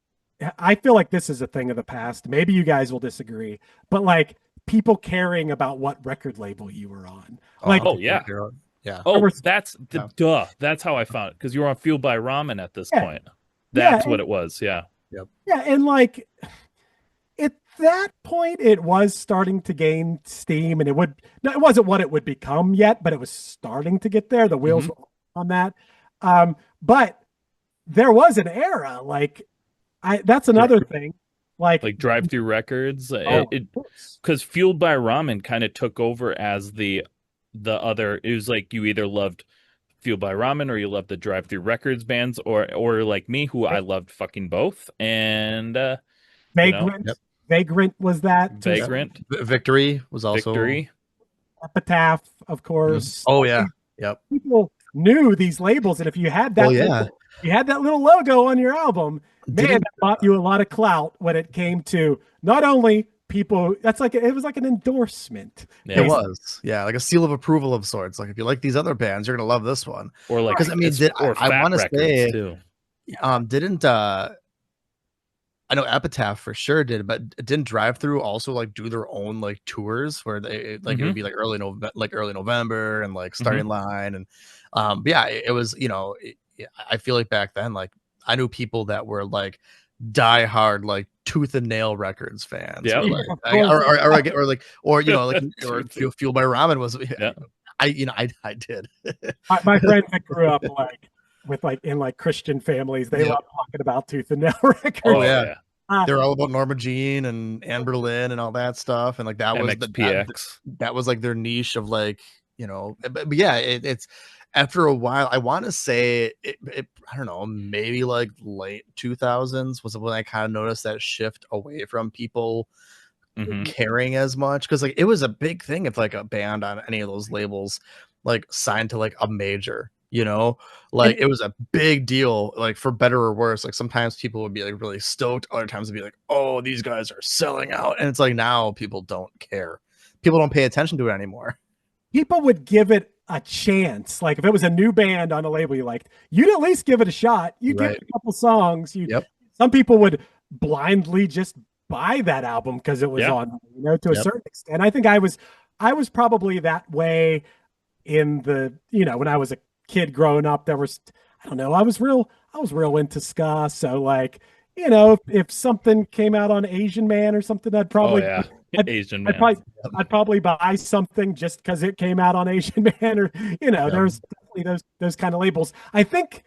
I feel like this is a thing of the past. Maybe you guys will disagree, but like people caring about what record label you were on. Like, oh yeah. Yeah. Oh, that's the duh. That's how I found it, because you were on Fueled by Ramen at this point. That's what it was. Yeah. Yep. Yeah, and like at that point, it was starting to gain steam, and it wasn't what it would become yet, but it was starting to get there. The wheels were on that. But there was an era, like that's another thing. Like Drive Through Records. Because Fueled by Ramen kind of took over as the other. It was like you either loved Fueled by Ramen or you loved the Drive Through Records bands, or like me, who I loved fucking both. And Vagrant. Vagrant was that. Vagrant. Victory was also Victory. Epitaph, of course. Oh yeah. Yep. People knew these labels, and if you had that, you had that little logo on your album, man, that bought you a lot of clout when it came to not only people. That's like it was like an endorsement. Yeah. It was, yeah, like a seal of approval of sorts. Like if you like these other bands, you're gonna love this one. Or like, because I mean, I want to say, too. Didn't I know Epitaph for sure did, but didn't Drive Through also like do their own like tours where they like it would be like early November and like Starting Line and but yeah, it was, you know, I feel like back then like I knew people that were like die hard like Tooth and Nail Records fans. Yeah. Or you know like or Fueled by Ramen was I did. My friends that grew up in Christian families, they love talking about Tooth and Nail Records. Oh yeah. They're all about Norma Jean and Anne Boleyn and all that stuff, and like that was that was like their niche of like, you know. But yeah, it's after a while. I want to say it I don't know, maybe like late 2000s was when I kind of noticed that shift away from people caring as much, because like it was a big thing if like a band on any of those labels like signed to like a major. You know, like it was a big deal, like for better or worse. Like sometimes people would be like really stoked, other times would be like, oh, these guys are selling out. And it's like now people don't care. People don't pay attention to it anymore. People would give it a chance. Like if it was a new band on a label you liked, you'd at least give it a shot. You'd give it a couple songs. Some people would blindly just buy that album because it was on, you know, to a certain extent. I think I was probably that way in the, you know, when I was a kid growing up. There was, I don't know, I was real into ska, so like, you know, if something came out on Asian Man or something, I'd probably Asian Man. I'd probably buy something just because it came out on Asian Man, or you know, there's definitely those kind of labels. I think,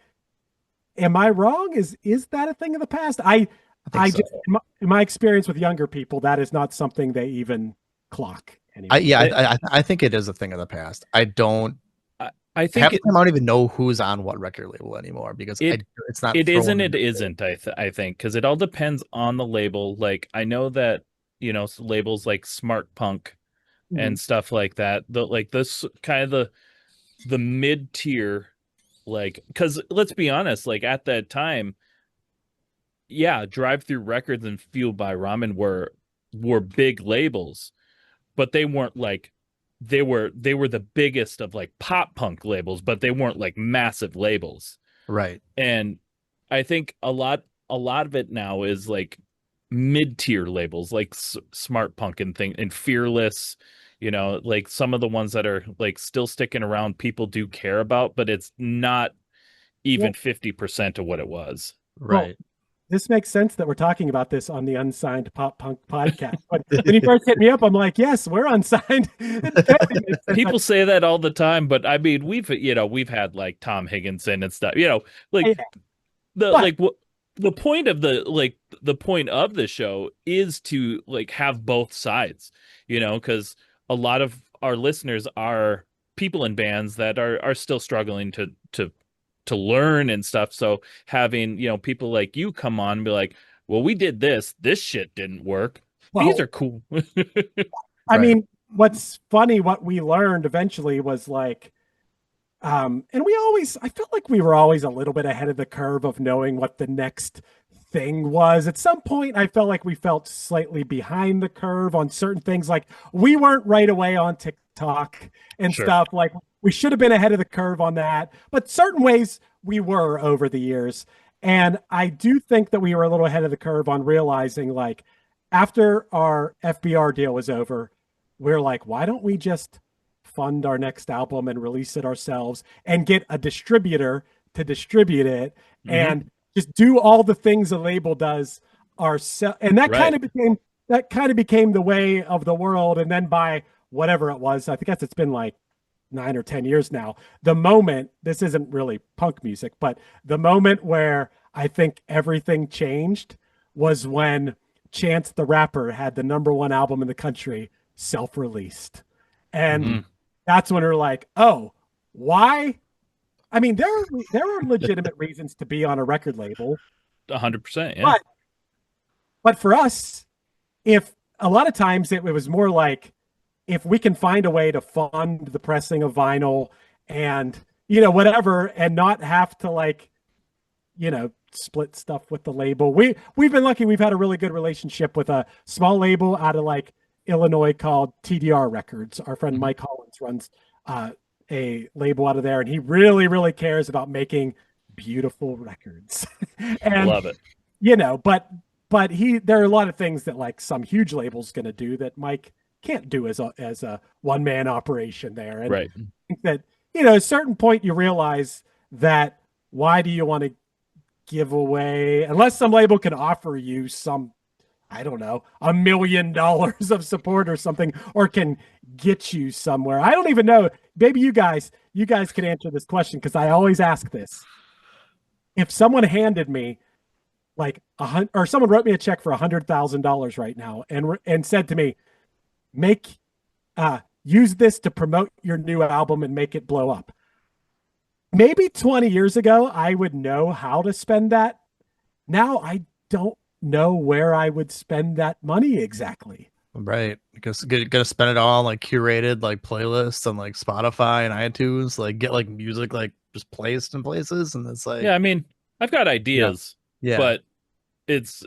am I wrong? Is that a thing of the past? I just, in my experience with younger people, that is not something they even clock anymore. I think it is a thing of the past. I think I don't even know who's on what record label anymore, because it's not. It isn't. It isn't. I think because it all depends on the label. Like I know that, you know, labels like Smart Punk and stuff like that. Like this kind of the mid tier, like, because let's be honest, like at that time, Drive Through Records and Fueled by Ramen were big labels, but they weren't like. They were the biggest of like pop punk labels, but they weren't like massive labels. Right. And I think a lot of it now is like mid-tier labels like Smart Punk and Fearless, you know, like some of the ones that are like still sticking around, people do care about, but it's not even 50% of what it was. Right. Well, this makes sense that we're talking about this on the Unsigned Pop Punk podcast. But when you first hit me up, I'm like, yes, we're unsigned. People say that all the time, but I mean, we've had like Tom Higginson and stuff, you know, like the point of the show is to like have both sides, you know, because a lot of our listeners are people in bands that are still struggling to learn and stuff. So having, you know, people like you come on and be like, well, we did this shit didn't work. These are cool. I mean, what's funny, what we learned eventually was like, and I felt like we were always a little bit ahead of the curve of knowing what the next thing was. At some point, I felt like we felt slightly behind the curve on certain things. Like we weren't right away on TikTok and stuff. Like we should have been ahead of the curve on that. But certain ways we were over the years. And I do think that we were a little ahead of the curve on realizing, like, after our FBR deal was over, we're like, why don't we just fund our next album and release it ourselves and get a distributor to distribute it and just do all the things a label does ourselves. And that kind of became the way of the world. And then by whatever it was, I guess it's been like 9 or 10 years now, the moment, this isn't really punk music, but the moment where I think everything changed was when Chance the Rapper had the #1 album in the country self-released. And that's when we're like, oh, why? I mean, there are legitimate reasons to be on a record label. 100%, yeah. But for us, if a lot of times it was more like, if we can find a way to fund the pressing of vinyl and, whatever, and not have to like, split stuff with the label. We've been lucky. We've had a really good relationship with a small label out of like Illinois called TDR Records. Our friend Mike Hollins runs a label out of there, and he really, really cares about making beautiful records. And love it. But there are a lot of things that like some huge label's going to do that Mike can't do as a one-man operation there. And right. I think that, at a certain point you realize that why do you want to give away, unless some label can offer you some, I don't know, $1 million of support or something, or can get you somewhere. I don't even know. Maybe you guys can answer this question, because I always ask this. If someone handed me like or someone wrote me a check for $100,000 right now and said to me, use this to promote your new album and make it blow up. Maybe 20 years ago, I would know how to spend that. Now I don't know where I would spend that money exactly. Right. Because gonna spend it all on like curated like playlists on like Spotify and iTunes, like get like music like just placed in places, and it's like, yeah, I mean, I've got ideas, but it's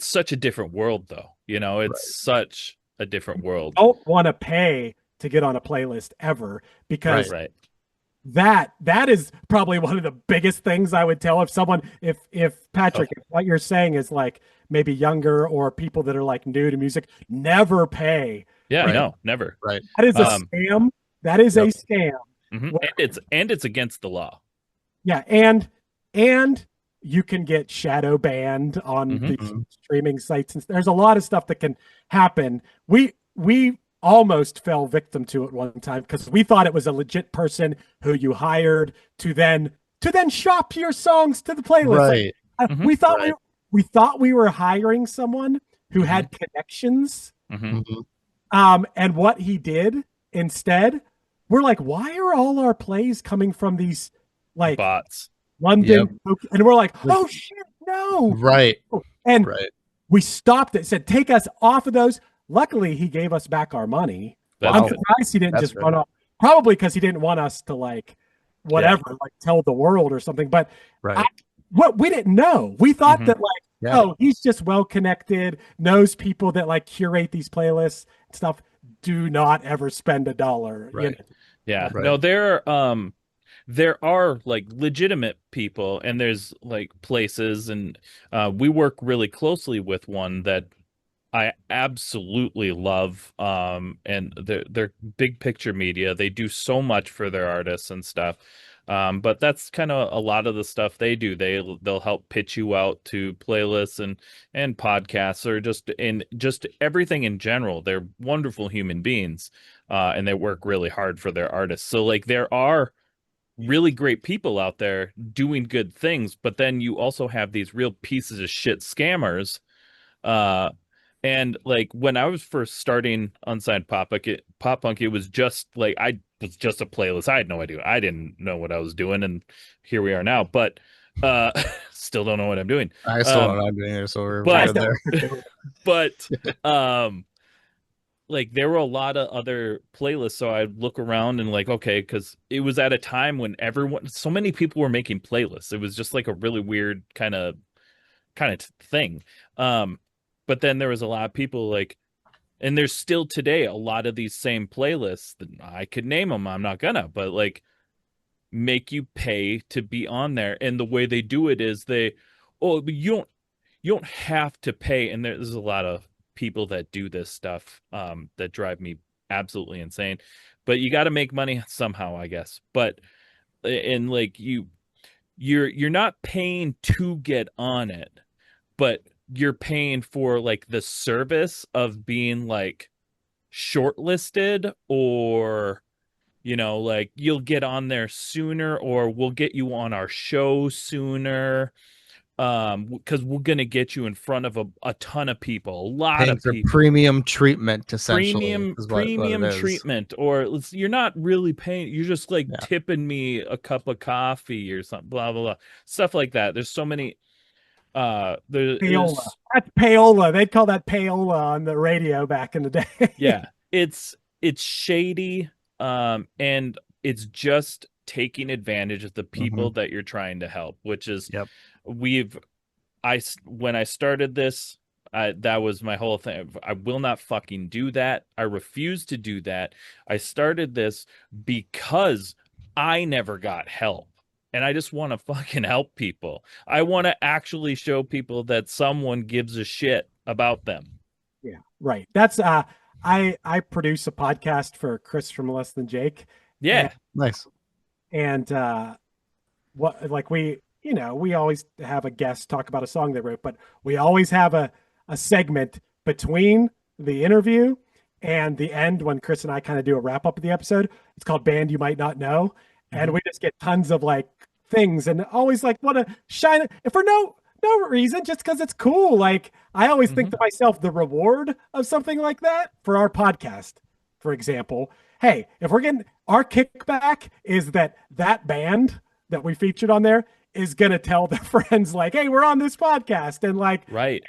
such a different world though. It's such a different world. I don't want to pay to get on a playlist ever, because that is probably one of the biggest things I would tell if Patrick, if what you're saying is like maybe younger or people that are like new to music, never pay. Yeah, no, never. Right. That is a scam. That is a scam. And it's against the law. Yeah, and you can get shadow banned on these streaming sites, and there's a lot of stuff that can happen. We almost fell victim to it one time, because we thought it was a legit person who you hired to then shop your songs to the playlist. Right. Like, we thought we were hiring someone who had connections. And what he did instead, we're like, why are all our plays coming from these like bots? London, and we're like, oh shit, no. Right. And we stopped it, said, take us off of those. Luckily, he gave us back our money. I'm surprised he didn't just run off. Probably because he didn't want us to like, whatever, like tell the world or something. But what we didn't know. We thought that like, oh, he's just well connected, knows people that like curate these playlists and stuff. Do not ever spend $1. Right. Yeah. Right. No, there are like legitimate people, and there's like places, and we work really closely with one that I absolutely love. And they're big picture media. They do so much for their artists and stuff. But that's kind of a lot of the stuff they do. They'll help pitch you out to playlists and podcasts, or just everything in general. They're wonderful human beings, and they work really hard for their artists. So like there are really great people out there doing good things, but then you also have these real pieces of shit scammers. And like when I was first starting Unsigned Pop Punk, it was just like it's just a playlist. I had no idea. I didn't know what I was doing, and here we are now. But still don't know what I'm doing. I still don't know what I'm doing. So we're right there. But like there were a lot of other playlists, so I'd look around and like, okay, because it was at a time when so many people were making playlists. It was just like a really weird kind of kind of thing. But then there was a lot of people like, and there's still today a lot of these same playlists that I could name them. I'm not gonna, but like make you pay to be on there. And the way they do it is but you don't have to pay. And there's a lot of people that do this stuff that drive me absolutely insane. But you got to make money somehow, I guess. But and like you're not paying to get on it, but you're paying for like the service of being like shortlisted, or like you'll get on there sooner, or we'll get you on our show sooner, because we're gonna get you in front of a ton of people, a lot Paying of for people. premium treatment, essentially, premium is what it premium is. treatment, or you're not really paying, you're just like Yeah. tipping me a cup of coffee or something, blah blah blah, stuff like that. There's so many Payola. there's That's payola. They'd call that payola on the radio back in the day. yeah, it's shady, and it's just taking advantage of the people Hmm. that you're trying to help, which is Yep. we've when I started this, that was my whole thing. I will not fucking do that. I refuse to do that. I started this because I never got help. And I just want to fucking help people. I want to actually show people that someone gives a shit about them. Yeah, right. That's I produce a podcast for Chris from Less Than Jake, and Yeah. Nice. and what like we always have a guest talk about a song they wrote, but we always have a segment between the interview and the end when Chris and I kind of do a wrap up of the episode. It's called Band You Might Not Know, and Mhm. we just get tons of like things and always like want to shine it for no reason, just because it's cool. Like I always think Mhm. to myself, the reward of something like that for our podcast, for example, hey, if we're getting our kickback is that band that we featured on there is going to tell their friends like, hey, we're on this podcast, and like Right.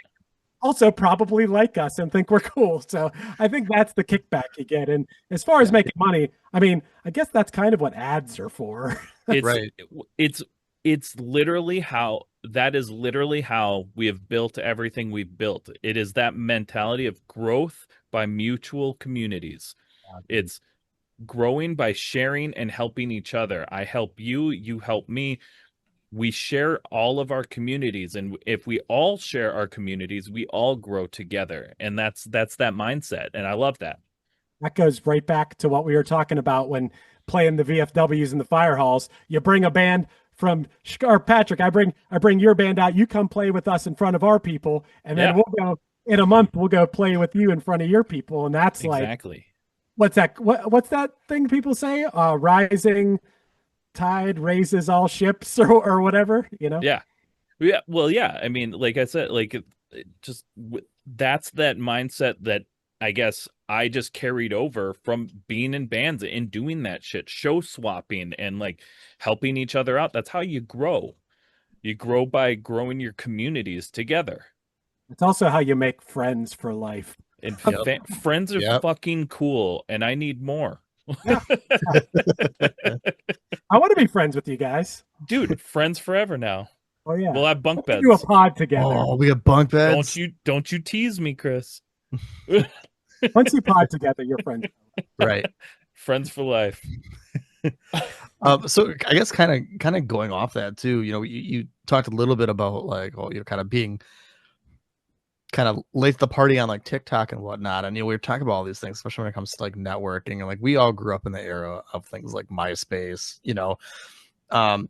also probably like us and think we're cool. So I think that's the kickback you get. And as far as Yeah. making money, I mean, I guess that's kind of what ads are for. It's Right. it's it's literally how that is literally how we have built everything we've built. It is that mentality of growth by mutual communities. It's growing by sharing and helping each other. I help you, you help me. We share all of our communities, and if we all share our communities, we all grow together. And that's that mindset, and I love that. That goes right back to what we were talking about when playing the VFWs in the fire halls. You bring a band from or Patrick, I bring your band out. You come play with us in front of our people, and then Yeah, we'll go in a month. We'll go play with you in front of your people, and that's like exactly. what's that? What's that thing people say? Rising tide raises all ships, or whatever. You know. Yeah. Yeah, well, yeah. I mean, like I said, like it just that's that mindset that I guess I just carried over from being in bands and doing that shit, show swapping and like helping each other out. That's how you grow. You grow by growing your communities together. It's also how you make friends for life. And Yep. friends are Yep. fucking cool, and I need more. Yeah. I want to be friends with you guys. Dude, friends forever now. Oh yeah, We'll have bunk we'll do a beds. pod together. Oh, we got bunk beds. Don't you tease me, Chris. Once you pod together, you're friends. Right. Friends for life. So I guess kind of going off that too, you talked a little bit about like, oh, you're kind of being kind of late to the party on like TikTok and whatnot. And we were talking about all these things, especially when it comes to like networking. And like we all grew up in the era of things like MySpace, um,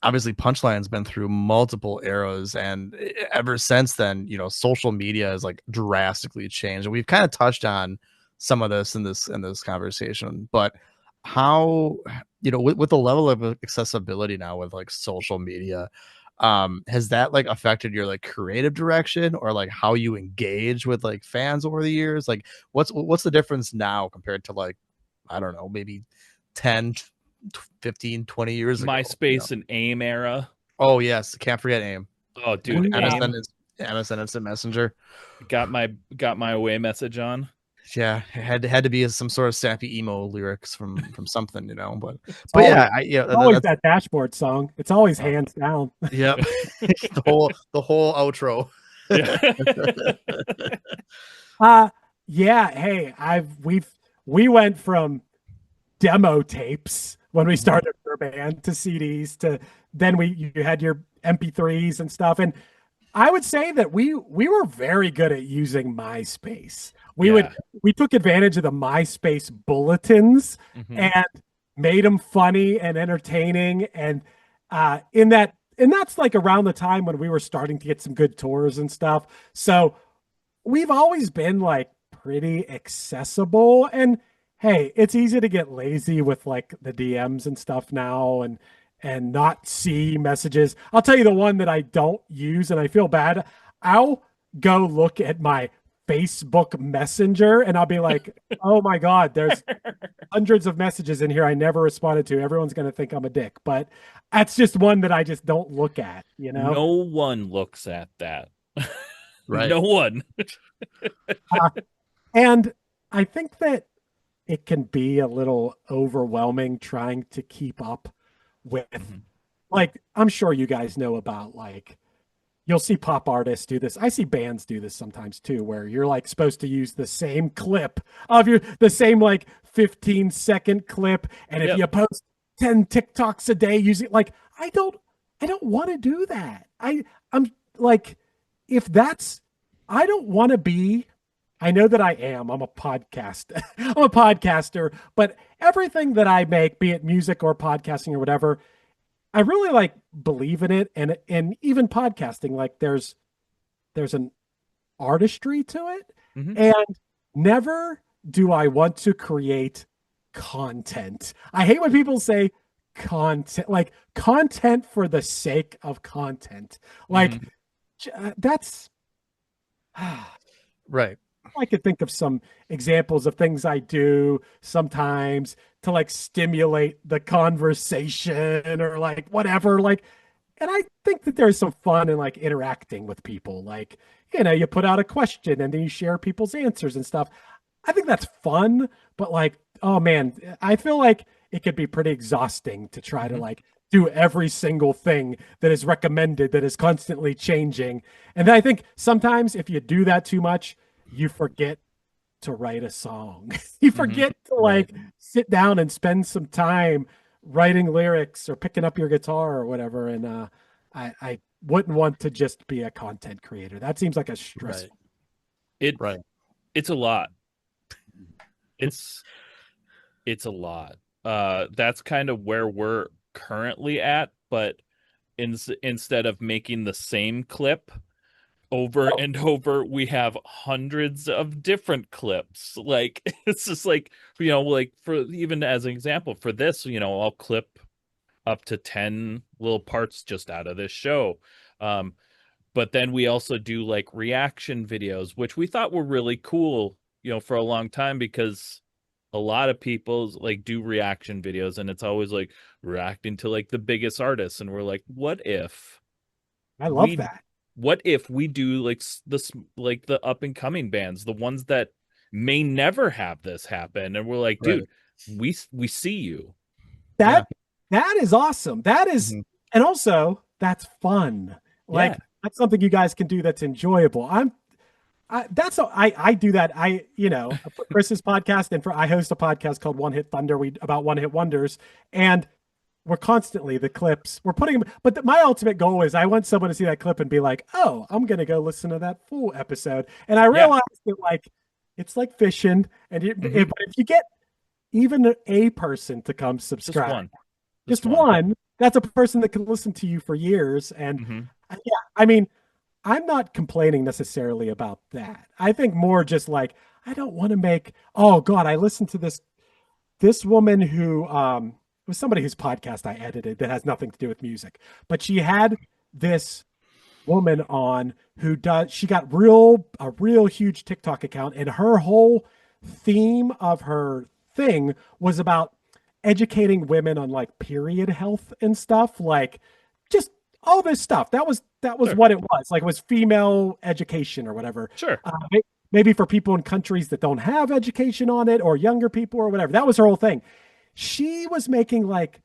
obviously Punchline's been through multiple eras, and ever since then, social media has like drastically changed. And we've kind of touched on some of this in this conversation, but how, with the level of accessibility now with like social media, has that like affected your like creative direction or like how you engage with like fans over the years? Like what's the difference now compared to like, I don't know, maybe 10, 15, 20 years ago? MySpace and AIM era. Oh yes, can't forget AIM. Oh, dude, Yeah. AIM MSN Instant Messenger. got my away message on. Yeah, it had to be some sort of sappy emo lyrics from something, you know. But yeah, always that's that dashboard song. It's always hands down. yep. the whole outro. Yeah. Yeah. Hey, we went from demo tapes when we started our band to CDs to then you had your MP3s and stuff. And I would say that we were very good at using MySpace. We took advantage of the MySpace bulletins and made them funny and entertaining. And that's like around the time when we were starting to get some good tours and stuff. So we've always been like pretty accessible. And hey, it's easy to get lazy with like the DMs and stuff now and not see messages. I'll tell you the one that I don't use and I feel bad. I'll go look at my Facebook Messenger and I'll be like, oh my God, there's hundreds of messages in here I never responded to. Everyone's going to think I'm a dick, but that's just one that I just don't look at, you know? No one looks at that. Right. No one. And I think that it can be a little overwhelming trying to keep up with like, I'm sure you guys know about like, you'll see pop artists do this. I see bands do this sometimes too, where you're like supposed to use the same clip of the same like 15-second clip. And if you post 10 TikToks a day using like, I don't want to do that. I'm like, I don't want to be, I know that I am. I'm a podcaster, but everything that I make, be it music or podcasting or whatever, I really like believe in it. And even podcasting, like there's an artistry to it. And never do I want to create content. I hate when people say content, like content for the sake of content. Like that's right. I could think of some examples of things I do sometimes to like stimulate the conversation or like whatever. Like, and I think that there's some fun in like interacting with people. Like, you know, you put out a question and then you share people's answers and stuff. I think that's fun, but like, oh man, I feel like it could be pretty exhausting to try to like do every single thing that is recommended that is constantly changing. And then I think sometimes if you do that too much, you forget to write a song. You forget to like sit down and spend some time writing lyrics or picking up your guitar or whatever. And I wouldn't want to just be a content creator. That seems like a stressful. It's a lot. It's a lot. That's kind of where we're currently at, but instead of making the same clip over and over, we have hundreds of different clips. Like it's just like, you know, like for even as an example for this, you know, I'll clip up to 10 little parts just out of this show. But then we also do like reaction videos, which we thought were really cool, you know, for a long time, because a lot of people like do reaction videos and it's always like reacting to like the biggest artists. And we're like, what if I love that. What if we do like this, like the up and coming bands, the ones that may never have this happen? And we're like, dude, we see you. That is awesome. That is, and also that's fun. Like that's something you guys can do that's enjoyable. I do that. You know, for Chris's podcast and I host a podcast called One Hit Thunder. About one hit wonders, and we're constantly the clips we're putting them. But my ultimate goal is I want someone to see that clip and be like, oh, I'm going to go listen to that full episode. And I realized that like, it's like fishing. And if you get even a person to come subscribe, just one, that's a person that can listen to you for years. And I mean, I'm not complaining necessarily about that. I think more just like, I don't want to make, oh God, I listened to this woman who, it was somebody whose podcast I edited that has nothing to do with music, but she had this woman on she got a real huge TikTok account, and her whole theme of her thing was about educating women on like period health and stuff, like just all this stuff. That was what it was. Like it was female education or whatever. Sure. maybe for people in countries that don't have education on it or younger people or whatever. That was her whole thing. She was making like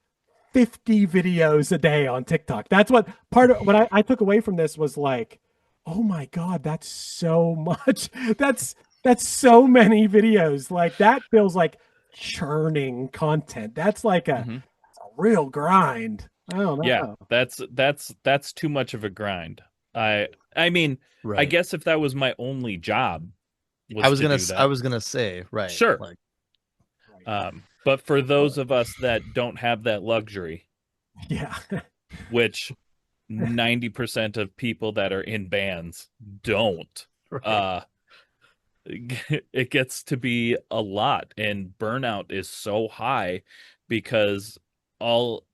50 videos a day on TikTok. That's what part of what I took away from this was like, oh my God, that's so much. That's so many videos. Like that feels like churning content. That's like a real grind. I don't know. Yeah, that's too much of a grind. I mean, Right. I guess if that was my only job, I was gonna say, right. Sure. Like, but for those of us that don't have that luxury, yeah, which 90% of people that are in bands don't, right. it gets to be a lot, and burnout is so high because all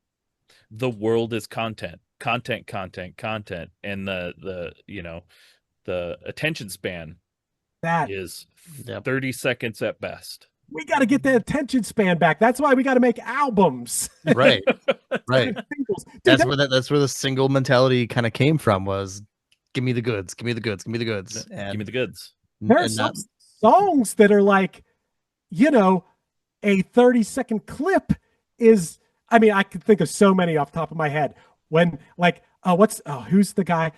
the world is content, and the attention span that is Yep. 30 seconds at best. we got to get the attention span back. That's why we got to make albums. Right. Right. Singles. Dude, That's where the single mentality kind of came from, was give me the goods, give me the goods, give me the goods. Give me the goods. there are some songs that are like, you know, a 30-second clip is, I mean, I could think of so many off the top of my head. When like, who's the guy?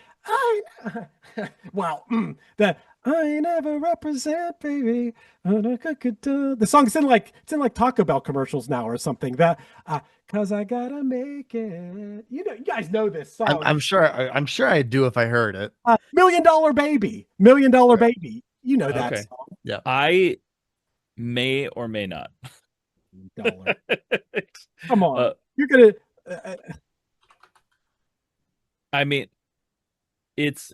The I never represent, baby. The song's in like Taco Bell commercials now or something. The cause I gotta make it. You know, you guys know this song. I'm sure I do if I heard it. $1 Million Baby. $1 Million Baby. You know that song. Yeah. I may or may not. Come on. You're gonna I mean, it's,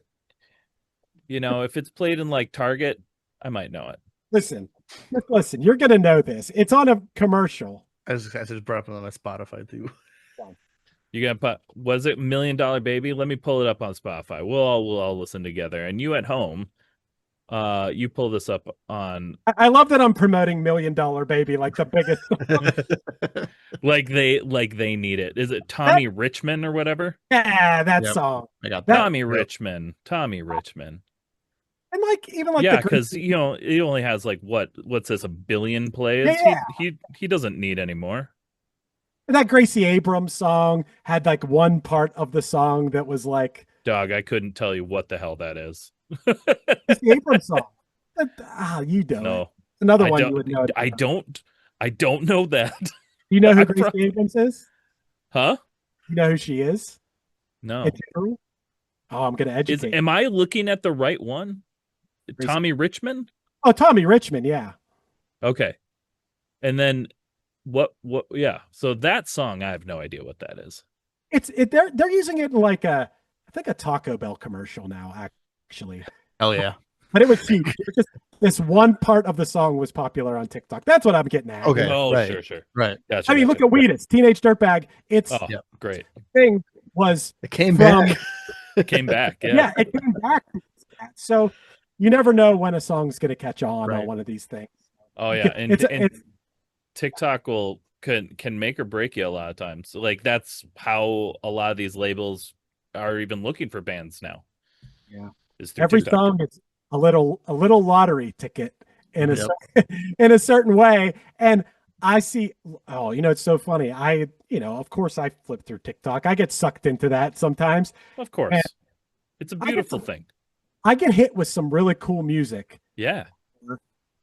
you know, if it's played in like Target, I might know it. listen, you're gonna know this. It's on a commercial. I just brought up on my Spotify too. You gonna put, was it $1 Million Baby? Let me pull it up on Spotify. We'll all listen together. And you at home, you pull this up on. I love that I'm promoting $1 Million Baby like the biggest. like they need it. Is it Tommy Richmond or whatever? Yeah, that song. I got that. Tommy Richmond. And like even like yeah, because you know he only has like what's this, 1 billion plays? Yeah. He doesn't need any more. That Gracie Abrams song had like one part of the song that was like, dog, I couldn't tell you what the hell that is. Gracie Abrams song. You don't. No, another one you would know. I don't know that. You know who Gracie Abrams is? Huh? You know who she is? No. Oh, I'm gonna educate. Am I looking at the right one? Tommy Richmond? Oh, Tommy Richmond, yeah. Okay. And then what yeah. So that song, I have no idea what that is. They're using it in like I think a Taco Bell commercial now, actually. Hell yeah. But it was huge. It was just this one part of the song was popular on TikTok. That's what I'm getting at. Okay. Oh, right. sure. Right. Gotcha, I mean, look at Wheatus, Teenage Dirtbag. It's great. Thing was it came back. It came back. Yeah. Yeah, it came back. So you never know when a song's going to catch on one of these things. Oh yeah, and TikTok can make or break you a lot of times. Like that's how a lot of these labels are even looking for bands now. Yeah, every TikTok. Song is a little lottery ticket in a certain way. And I see. Oh, you know, it's so funny. Of course, I flip through TikTok. I get sucked into that sometimes. Of course, and it's a beautiful thing. I get hit with some really cool music. Yeah.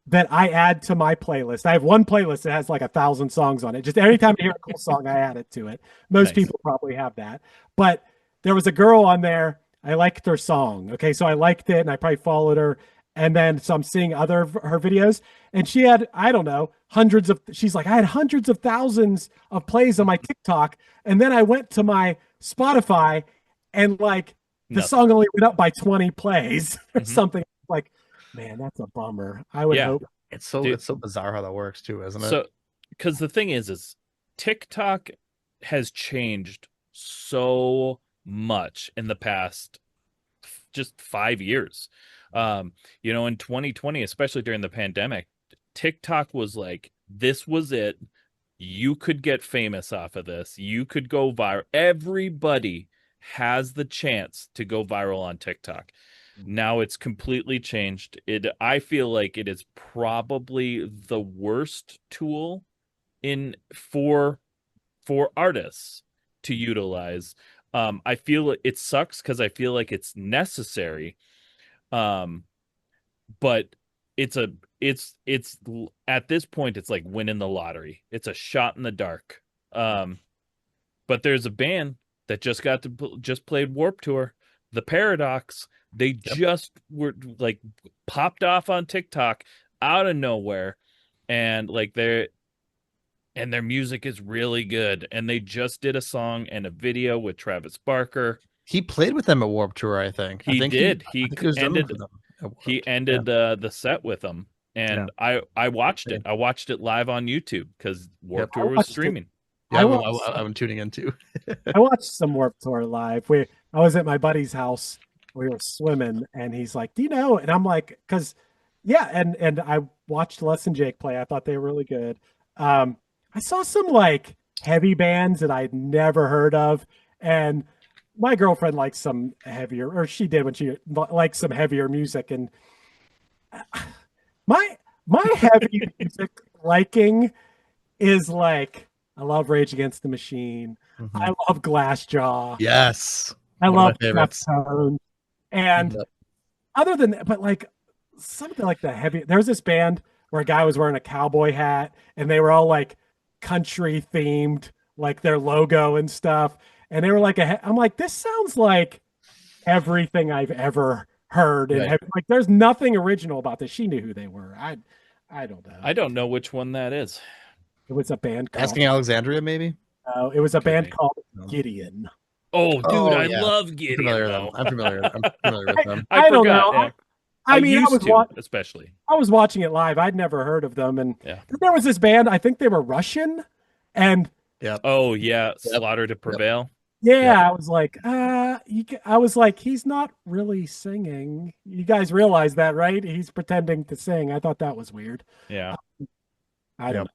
That I add to my playlist. I have one playlist that has like 1,000 songs on it. Just every time I hear a cool song, I add it to it. Most people probably have that. But there was a girl on there. I liked her song. Okay, so I liked it and I probably followed her. And then so I'm seeing other of her videos. And she had, I don't know, she's like, I had hundreds of thousands of plays on my TikTok. And then I went to my Spotify and like the song only went up by 20 plays or something. Like, man, that's a bummer. I would hope. It's so bizarre how that works too, isn't it? So, because the thing is TikTok has changed so much in the past just 5 years. In 2020, especially during the pandemic, TikTok was like, this was it. You could get famous off of this. You could go viral. Everybody has the chance to go viral on TikTok. Now it's completely changed. I feel like it is probably the worst tool in for artists to utilize. I feel it sucks because I feel like it's necessary. But it's at this point it's like winning the lottery. It's a shot in the dark. But there's a band that just played Warped Tour, The Paradox. They just were like popped off on TikTok out of nowhere, and like their music is really good. And they just did a song and a video with Travis Barker. He played with them at Warped Tour, I think. He did. I think he was ended for them. he ended the set with them, and I watched it. I watched it live on YouTube because Warped Tour was streaming. Yeah, I'm tuning in too. I watched some Warped Tour live. I was at my buddy's house. We were swimming, and he's like, "Do you know?" And I'm like, "Cause, yeah." And I watched Les and Jake play. I thought they were really good. I saw some like heavy bands that I'd never heard of, and my girlfriend likes some heavier, or she did when she liked some heavier music. And my heavy music liking is like, I love Rage Against the Machine. Mm-hmm. I love Glassjaw. Yes. I love Deftones. And other than that, but like something like the heavy, there was this band where a guy was wearing a cowboy hat and they were all like country themed, like their logo and stuff. And they were like, I'm like, this sounds like everything I've ever heard. And like, there's nothing original about this. She knew who they were. I don't know. I don't know which one that is. It was a band called Asking Alexandria, maybe? No, it was a band called Gideon. Oh, dude, I love Gideon. I'm familiar with them. I don't know. Yeah. I mean, especially. I was watching it live. I'd never heard of them. And there was this band, I think they were Russian. And oh, yeah. Slaughter to Prevail. Yeah, I was like, he's not really singing. You guys realize that, right? He's pretending to sing. I thought that was weird. Yeah. I don't know.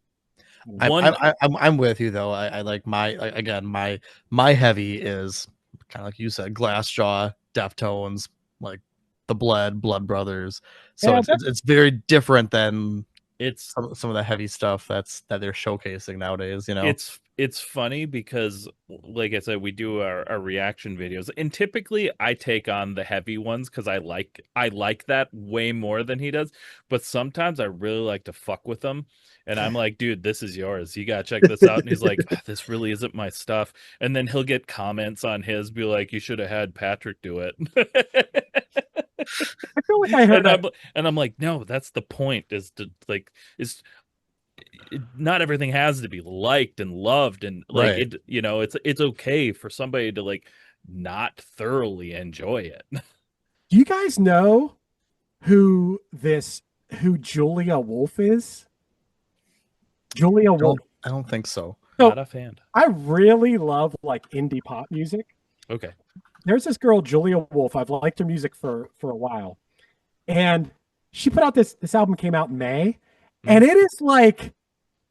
I'm with you though. I like my heavy is kind of like you said, Glassjaw, Deftones, like the Blood Brothers. So it's very different than some of the heavy stuff that they're showcasing nowadays. You know, it's funny because, like I said, we do our reaction videos, and typically I take on the heavy ones because I like that way more than he does. But sometimes I really like to fuck with him. And I'm like, dude, this is yours. You got to check this out. And he's like, this really isn't my stuff. And then he'll get comments on his, be like, you should have had Patrick do it. I feel like I heard and I'm like, no, that's the point, is not everything has to be liked and loved. And like, it's okay for somebody to like not thoroughly enjoy it. Do you guys know who Julia Wolf is? Julia Wolf. I don't think so. Not a fan. I really love like indie pop music. Okay. There's this girl, Julia Wolf. I've liked her music for a while. And she put out this album, came out in May. And it is like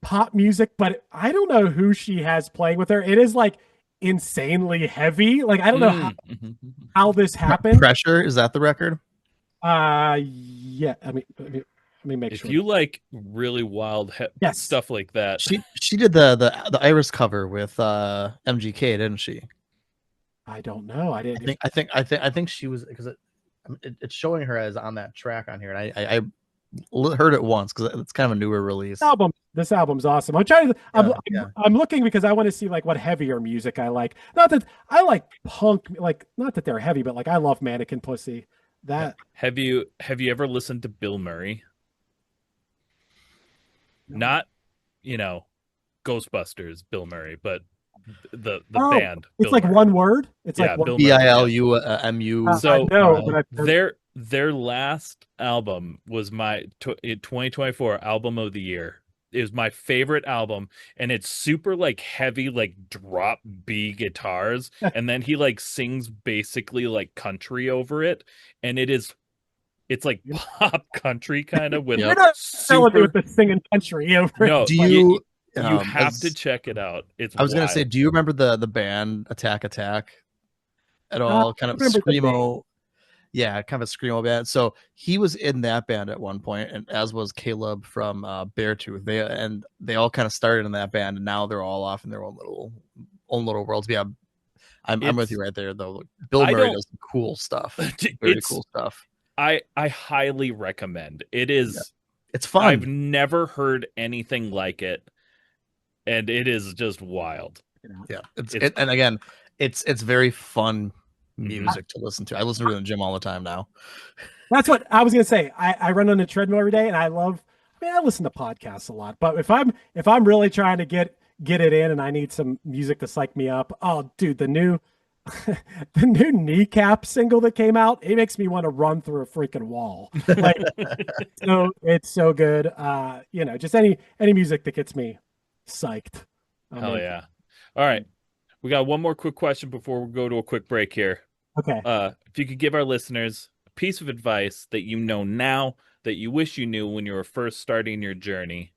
pop music, but I don't know who she has playing with her. It is like insanely heavy. Like, I don't know how this happened. Pressure, is that the record? Yeah. I mean, let me make sure. If you like really wild stuff like that, she did the Iris cover with MGK, didn't she? I don't know. I didn't. I think she was, because it's showing her as on that track on here, and I heard it once because it's kind of a newer release. This album's awesome. I'm looking because I want to see like what heavier music I like. Not that I like punk, like not that they're heavy, but like I love Mannequin Pussy. That have you ever listened to Bill Murray? Not, Ghostbusters, Bill Murray, but the band. It's like one word. It's like BILUMU. So their last album was my 2024 album of the year. It was my favorite album, and it's super like heavy, like drop B guitars, and then he like sings basically like country over it, and it's like pop country kind of with you're not super with the singing country over it. No, do you have to check it out. It's I was gonna say, do you remember the band Attack at all? Kind of screamo. Yeah, kind of a screamo band. So he was in that band at one point, and as was Caleb from Beartooth. They all kind of started in that band, and now they're all off in their own little worlds. But yeah, I'm with you right there though. Bill Murray does some cool stuff. Very cool stuff. I highly recommend. It is. Yeah. It's fun. I've never heard anything like it, and it is just wild. Yeah, and again, it's very fun music to listen to. I listen to it in the gym all the time now. That's what I was gonna say. I run on the treadmill every day, and I listen to podcasts a lot. But if I'm really trying to get it in, and I need some music to psych me up, oh, dude, the new Kneecap single that came out, it makes me want to run through a freaking wall. Like, so it's so good. Just any music that gets me psyched. Hell yeah! All right, we got one more quick question before we go to a quick break here. Okay. If you could give our listeners a piece of advice that you know now that you wish you knew when you were first starting your journey,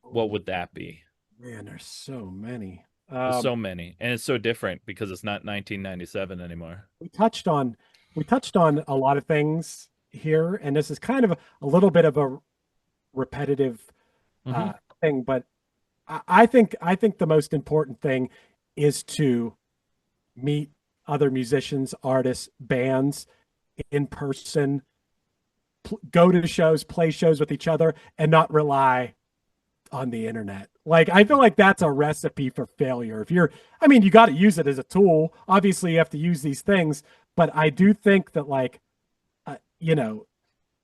what would that be? Man, there's so many. There's so many, and it's so different because it's not 1997 anymore. We touched on a lot of things here, and this is kind of a little bit of a repetitive thing, but I think the most important thing is to meet other musicians, artists, bands in person, go to shows, play shows with each other, and not rely on the internet. Like, I feel like that's a recipe for failure. You got to use it as a tool. Obviously, you have to use these things, but I do think that, like,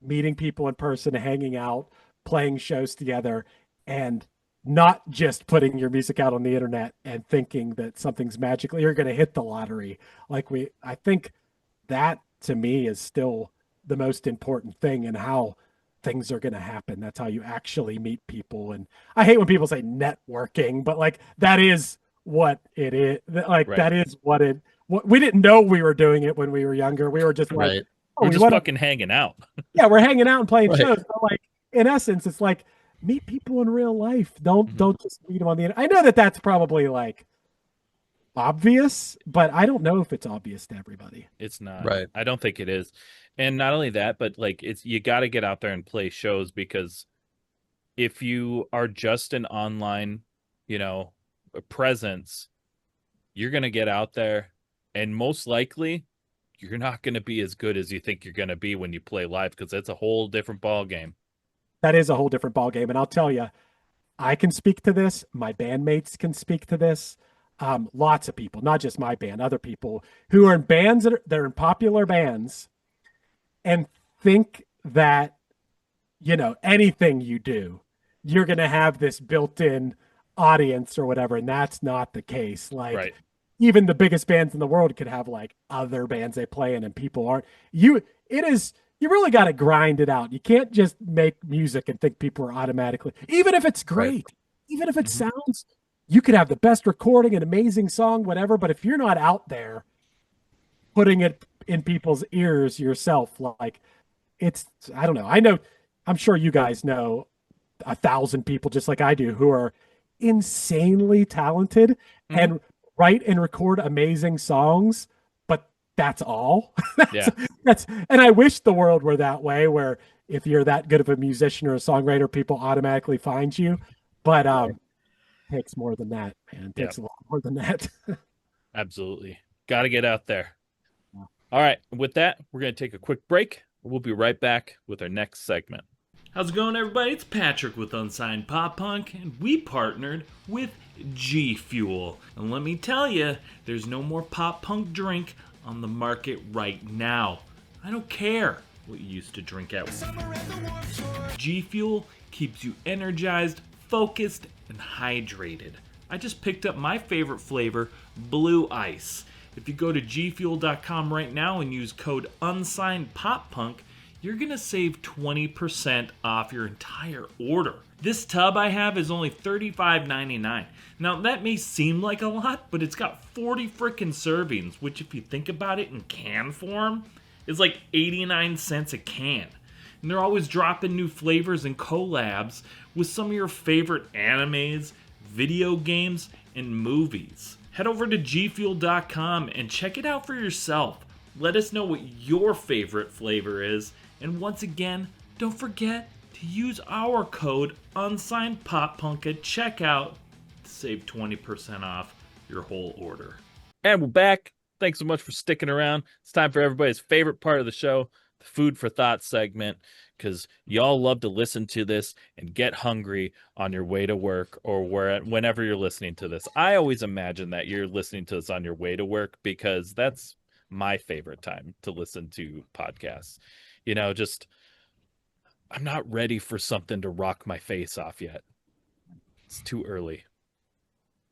meeting people in person, hanging out, playing shows together, and not just putting your music out on the internet and thinking that something's magically you're going to hit the lottery. I think that to me is still the most important thing in how things are going to happen. That's how you actually meet people. And I hate when people say networking, but like, that is what it is. Like, right. That is what we didn't know we were doing it when we were younger. We were just like, right. We're just fucking hanging out. Yeah. We're hanging out and playing shows. But like, in essence, it's like, meet people in real life. Don't just meet them on the internet. I know that that's probably like obvious, but I don't know if it's obvious to everybody. It's not. Right. I don't think it is. And not only that, but like, you got to get out there and play shows, because if you are just an online, presence, you're going to get out there, and most likely you're not going to be as good as you think you're going to be when you play live, because it's a whole different ball game. That is a whole different ball game. And I'll tell you, I can speak to this. My bandmates can speak to this. Lots of people, not just my band, other people who are in bands they're in popular bands, and think that, anything you do, you're going to have this built-in audience or whatever. And that's not the case. Like, right. Even the biggest bands in the world could have like other bands they play in, and people aren't. You really got to grind it out. You can't just make music and think people are automatically, even if it's great, right. Even if it sounds, you could have the best recording, an amazing song, whatever. But if you're not out there putting it in people's ears yourself, like, I don't know. I'm sure you guys know 1,000 people just like I do who are insanely talented and write and record amazing songs, but that's all. And I wish the world were that way, where if you're that good of a musician or a songwriter, people automatically find you. But it takes more than that, man. It takes a lot more than that. Absolutely. Got to get out there. All right. With that, we're going to take a quick break. We'll be right back with our next segment. How's it going, everybody? It's Patrick with Unsigned Pop Punk, and we partnered with GFUEL. And let me tell you, there's no more pop punk drink on the market right now. I don't care what you used to drink at. GFUEL keeps you energized, focused, and hydrated. I just picked up my favorite flavor, Blue Ice. If you go to gfuel.com right now and use code UnsignedPopPunk, you're going to save 20% off your entire order. This tub I have is only $35.99. Now, that may seem like a lot, but it's got 40 frickin' servings, which, if you think about it in can form, is like 89 cents a can. And they're always dropping new flavors and collabs with some of your favorite animes, video games, and movies. Head over to gfuel.com and check it out for yourself. Let us know what your favorite flavor is. And once again, don't forget to use our code UnsignedPopPunk at checkout to save 20% off your whole order. And we're back. Thanks so much for sticking around. It's time for everybody's favorite part of the show, the Food for Thought segment, because y'all love to listen to this and get hungry on your way to work or whenever you're listening to this. I always imagine that you're listening to this on your way to work because that's my favorite time to listen to podcasts. You know, just I'm not ready for something to rock my face off yet. It's too early.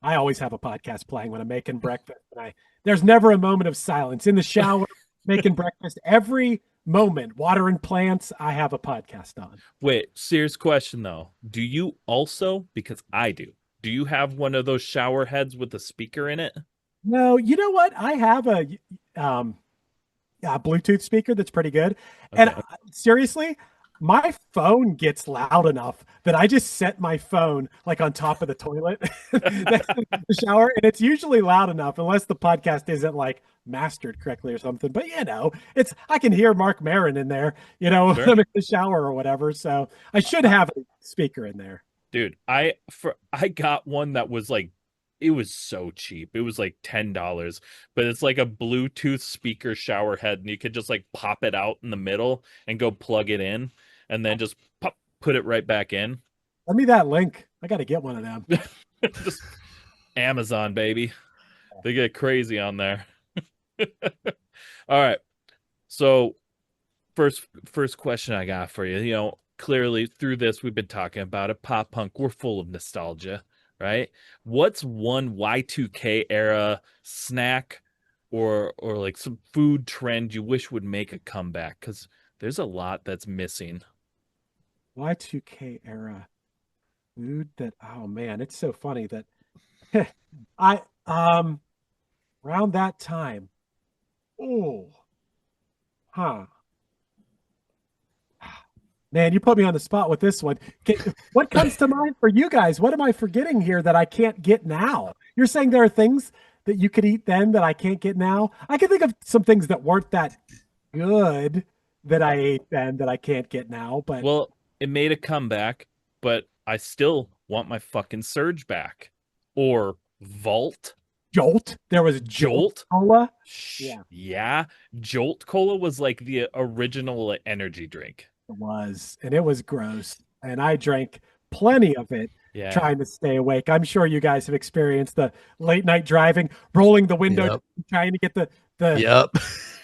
I always have a podcast playing when I'm making breakfast. And there's never a moment of silence in the shower, making breakfast. Every moment, watering plants, I have a podcast on. Wait, serious question though. Do you also, because I do you have one of those shower heads with a speaker in it? No, you know what? I have a Bluetooth speaker that's pretty good. Okay. And seriously, my phone gets loud enough that I just set my phone like on top of the toilet next to the shower, and it's usually loud enough unless the podcast isn't like mastered correctly or something. But you know, I can hear Mark Maron in there, you know, sure, when I'm in the shower or whatever. So I should have a speaker in there. Dude, I got one that was like, it was so cheap. It was like $10, but it's like a Bluetooth speaker shower head, and you could just like pop it out in the middle and go plug it in, and then just put it right back in. Send me that link. I got to get one of them. Just Amazon, baby. They get crazy on there. All right. So first question I got for you. You know, clearly through this we've been talking about it. Pop punk, we're full of nostalgia. Right? What's one Y2K era snack or like some food trend you wish would make a comeback? Because there's a lot that's missing. Y2K era food that, oh man, it's so funny that I around that time. Man, you put me on the spot with this one. What comes to mind for you guys? What am I forgetting here that I can't get now? You're saying there are things that you could eat then that I can't get now? I can think of some things that weren't that good that I ate then that I can't get now. But well, it made a comeback, but I still want my fucking Surge back. Or Vault. Jolt. There was Jolt Cola. Yeah. Jolt Cola was like the original energy drink. It was, and it was gross. And I drank plenty of it, trying to stay awake. I'm sure you guys have experienced the late night driving, rolling the window, trying to get the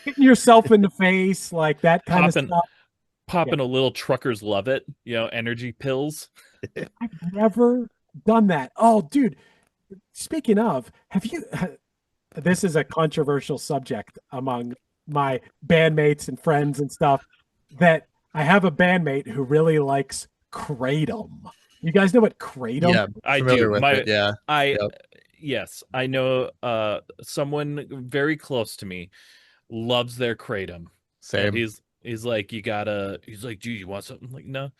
hitting yourself in the face, like that kind of stuff. Popping a little Truckers Love It, you know, energy pills. I've never done that. Oh, dude. Speaking of, have you? This is a controversial subject among my bandmates and friends and stuff. That I have a bandmate who really likes Kratom. You guys know what Kratom? Yeah, I do. Yes, I know. Someone very close to me loves their Kratom. Same. And he's like, he's like, "Gee, you want something?" I'm like, no,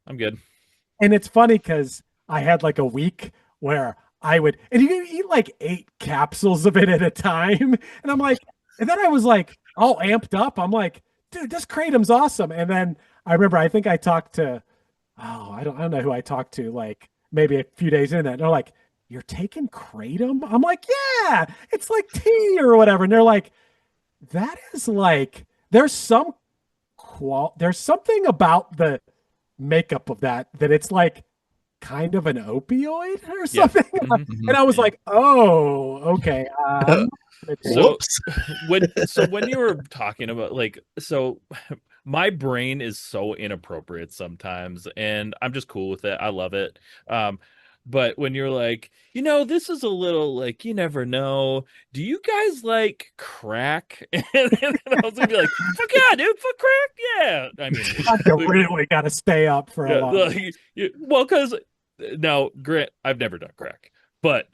I'm good. And it's funny because I had like a week where I would, and you eat like 8 capsules of it at a time. And I'm like, and then I was like, all amped up. I'm like, dude, this Kratom's awesome. And then I remember, I think I talked to, I don't know who I talked to, like maybe a few days in that. And they're like, you're taking Kratom? I'm like, yeah, it's like tea or whatever. And they're like, that is like, there's something about the makeup of that it's like kind of an opioid or something. Yeah. Mm-hmm. And I was like, oh, okay. So when you were talking about like, so my brain is so inappropriate sometimes, and I'm just cool with it. I love it. But when you're like, you know, this is a little like, you never know. Do you guys like crack? And I was gonna be like, fuck yeah, dude, fuck crack, yeah. I mean, I really got to stay up for a while. Well, because now, Grant, I've never done crack, but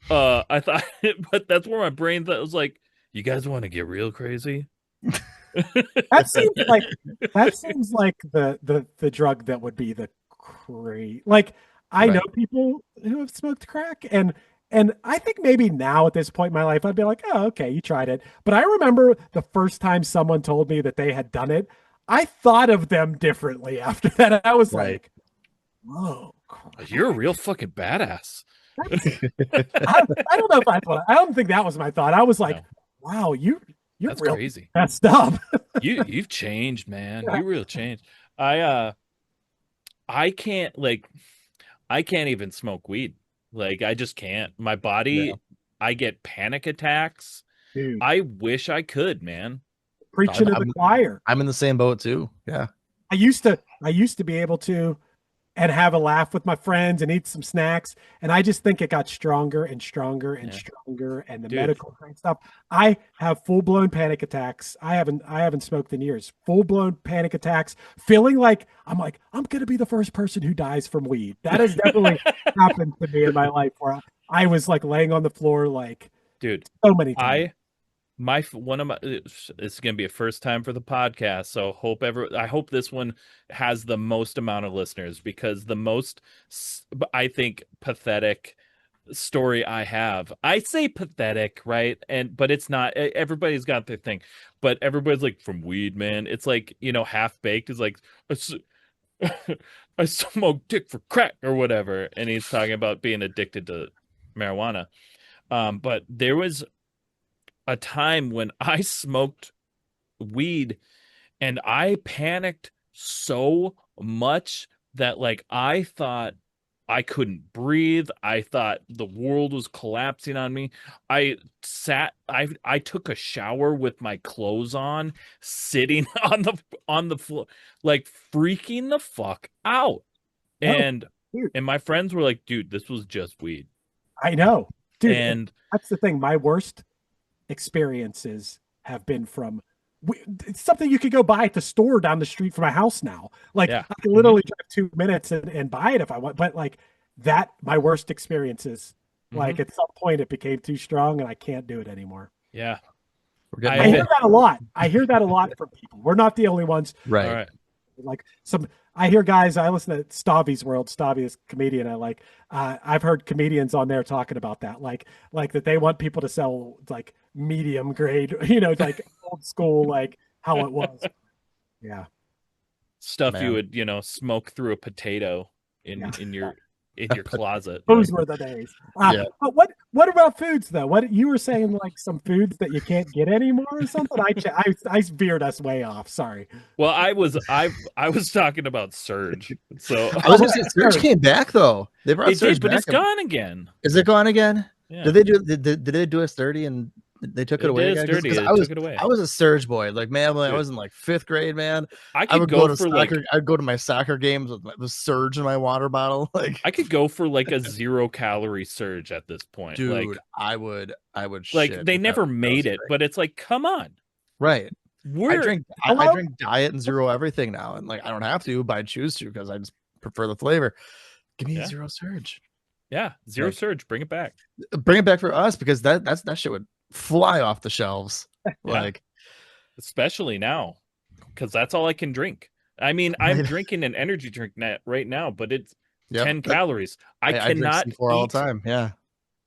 I thought, but that's where my brain thought was like, you guys want to get real crazy? That seems like the drug that would be the crazy. Like I know people who have smoked crack, and And I think maybe now at this point in my life, I'd be like, oh, okay, you tried it. But I remember the first time someone told me that they had done it, I thought of them differently after that. I was like, whoa, you're a real fucking badass. I don't know if I don't think that was my thought. I was like, No. wow, you're That's real crazy. messed up. You've changed, man. You real changed. I can't even smoke weed. Like I just can't. My body, I get panic attacks. Dude. I wish I could, man. Preaching to the choir. I'm in the same boat too. Yeah. I used to be able to and have a laugh with my friends and eat some snacks. And I just think it got stronger and stronger and stronger. And the medical stuff. I have full-blown panic attacks. I haven't smoked in years. Full-blown panic attacks, feeling like I'm going to be the first person who dies from weed. That has definitely happened to me in my life where I was like laying on the floor, like, dude, so many times. It's gonna be a first time for the podcast, so I hope this one has the most amount of listeners, because the most, I think, pathetic story I have. I say pathetic, right? But it's not. Everybody's got their thing, but everybody's like, from weed, man. It's like, Half Baked is like, I smoke dick for crack or whatever, and he's talking about being addicted to marijuana. But there was a time when I smoked weed and I panicked so much that like I thought I couldn't breathe. I thought the world was collapsing on me. I took a shower with my clothes on, sitting on the floor, like freaking the fuck out. And my friends were like, dude, this was just weed. I know. Dude, and that's the thing. My worst experiences have been from it's something you could go buy at the store down the street from my house now. Like I can literally drive 2 minutes and buy it if I want. But like that, my worst experiences, like at some point it became too strong and I can't do it anymore. Yeah. I hear that a lot. I hear that a lot from people. We're not the only ones. Right. All right. Like I hear guys, I listen to Stavi's World. Stavi is a comedian. I've heard comedians on there talking about that. Like that they want people to sell like medium grade, like old school, like how it was. Yeah. Stuff you would, smoke through a potato in your closet. Those were the days. But what about foods though? What you were saying, like some foods that you can't get anymore or something? I veered us way off. Sorry. Well, I was talking about Surge. So I was gonna say Surge came back though. They brought Surge but back. It's gone again. Is it gone again? Yeah. Did they do us dirty and they took it away again? Dirty. They took it away. I was a Surge boy. Like, man, when I was in like 5th grade, man. I would go to soccer. I'd go to my soccer games with Surge in my water bottle. Like, I could go for like a 0-calorie Surge at this point. Dude, like, I would like they never made it, but it's like, come on. Right. I drink diet and zero everything now, and like I don't have to, but I choose to because I just prefer the flavor. Give me a Zero Surge. Yeah, Zero Surge. Bring it back. Bring it back for us, because that shit would fly off the shelves. Like, especially now, because that's all I can drink. I mean, I'm drinking an energy drink right now, but it's 10 calories. I cannot eat all the time. Yeah,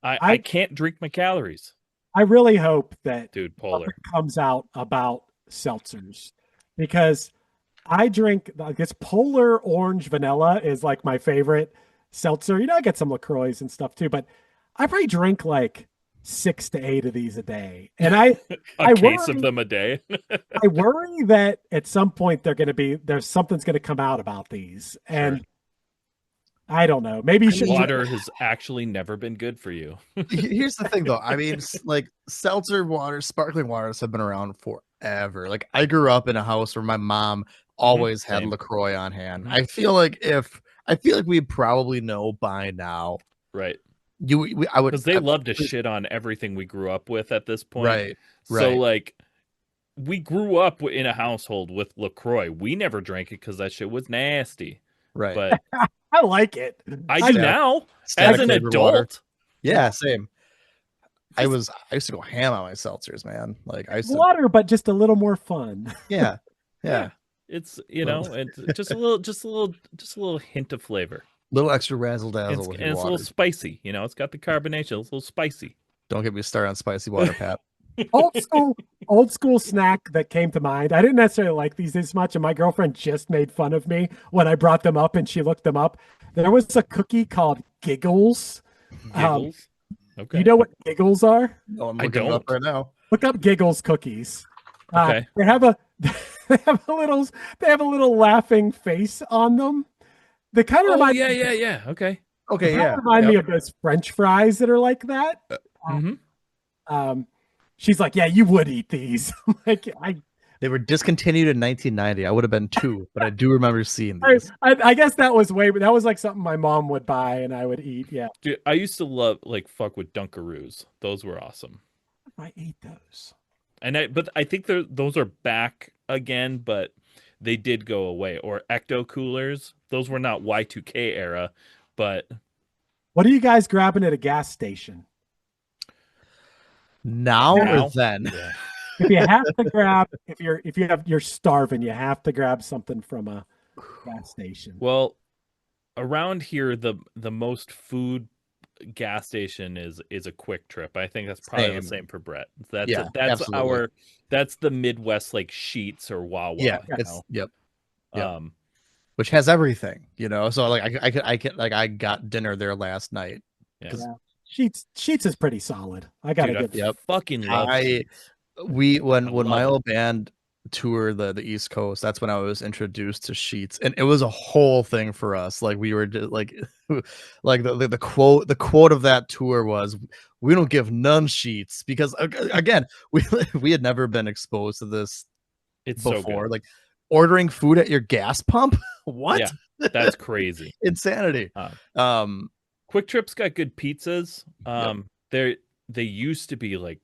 I can't drink my calories. I really hope that Polar comes out about seltzers, because I drink, I guess Polar Orange Vanilla is like my favorite seltzer. I get some LaCroix and stuff too, but I probably drink like 6 to 8 of these a day, and I case of them a day. I worry that at some point there's something's going to come out about these, and I don't know. Maybe you should. Water has actually never been good for you. Here's the thing, though. I mean, like seltzer water, sparkling waters have been around forever. Like I grew up in a house where my mom always had LaCroix on hand. I feel like we probably know by now, right? I would, because they love to shit on everything we grew up with at this point, right? So like, we grew up in a household with LaCroix. We never drank it because that shit was nasty, right? But I like it. I do now as an adult. Water. Yeah, same. I used to go ham on my seltzers, man. Like I used to water, but just a little more fun. Yeah. It's it's just a little hint of flavor. Little extra razzle dazzle with And your it's a little water. spicy. You know, it's got the carbonation. It's a little spicy. Don't get me started on spicy water, Pat. Old school snack that came to mind. I didn't necessarily like these as much, and my girlfriend just made fun of me when I brought them up and she looked them up. There was a cookie called Giggles. Giggles. Okay. You know what Giggles are? Oh, I'm I looking it up don't. right now. Look up Giggles cookies. Okay. They have a they have a little laughing face on them. They kind of Oh remind yeah. Okay. Okay, yeah. remind me of those French fries that are like that. Mm-hmm. She's like, yeah, you would eat these. I'm like, They were discontinued in 1990. I would have been 2, but I do remember seeing these. I guess that was like something my mom would buy and I would eat. Yeah. Dude, I used to love fuck with Dunkaroos. Those were awesome. I ate those. But I think those are back again, but they did go away. Or Ecto Coolers. Those were not Y2K era, but what are you guys grabbing at a gas station? Now or then? Yeah. If you have to grab, you're starving, you have to grab something from a gas station. Well, around here, the most food gas station is a Quick Trip. I think that's probably the same for Brett. That's absolutely. that's the Midwest Sheets or Wawa. Yeah, Yep. Which has everything, So I got dinner there last night. Yeah. Sheets is pretty solid. I gotta get. Fucking love. When my old band toured the East Coast, that's when I was introduced to Sheets, and it was a whole thing for us. Like we were like the quote of that tour was, "We don't give none sheets," because again, we had never been exposed to this before. So good. Like ordering food at your gas pump. What? Yeah, that's crazy. Insanity. Quick Trip's got good pizzas. They used to be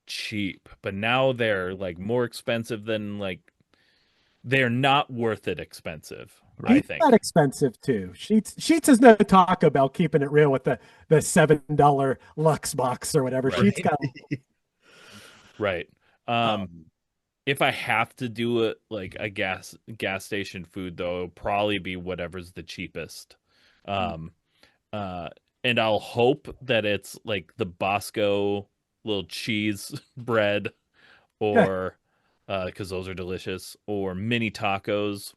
cheap, but now they're more expensive than they're not worth it expensive. Right? I think not expensive too. Sheets is no Taco Bell, keeping it real with the $7 Lux box or whatever. Right. Sheets got right. If I have to do it a gas station food though, it'll probably be whatever's the cheapest. And I'll hope that it's the Bosco little cheese bread, or because those are delicious, or mini tacos.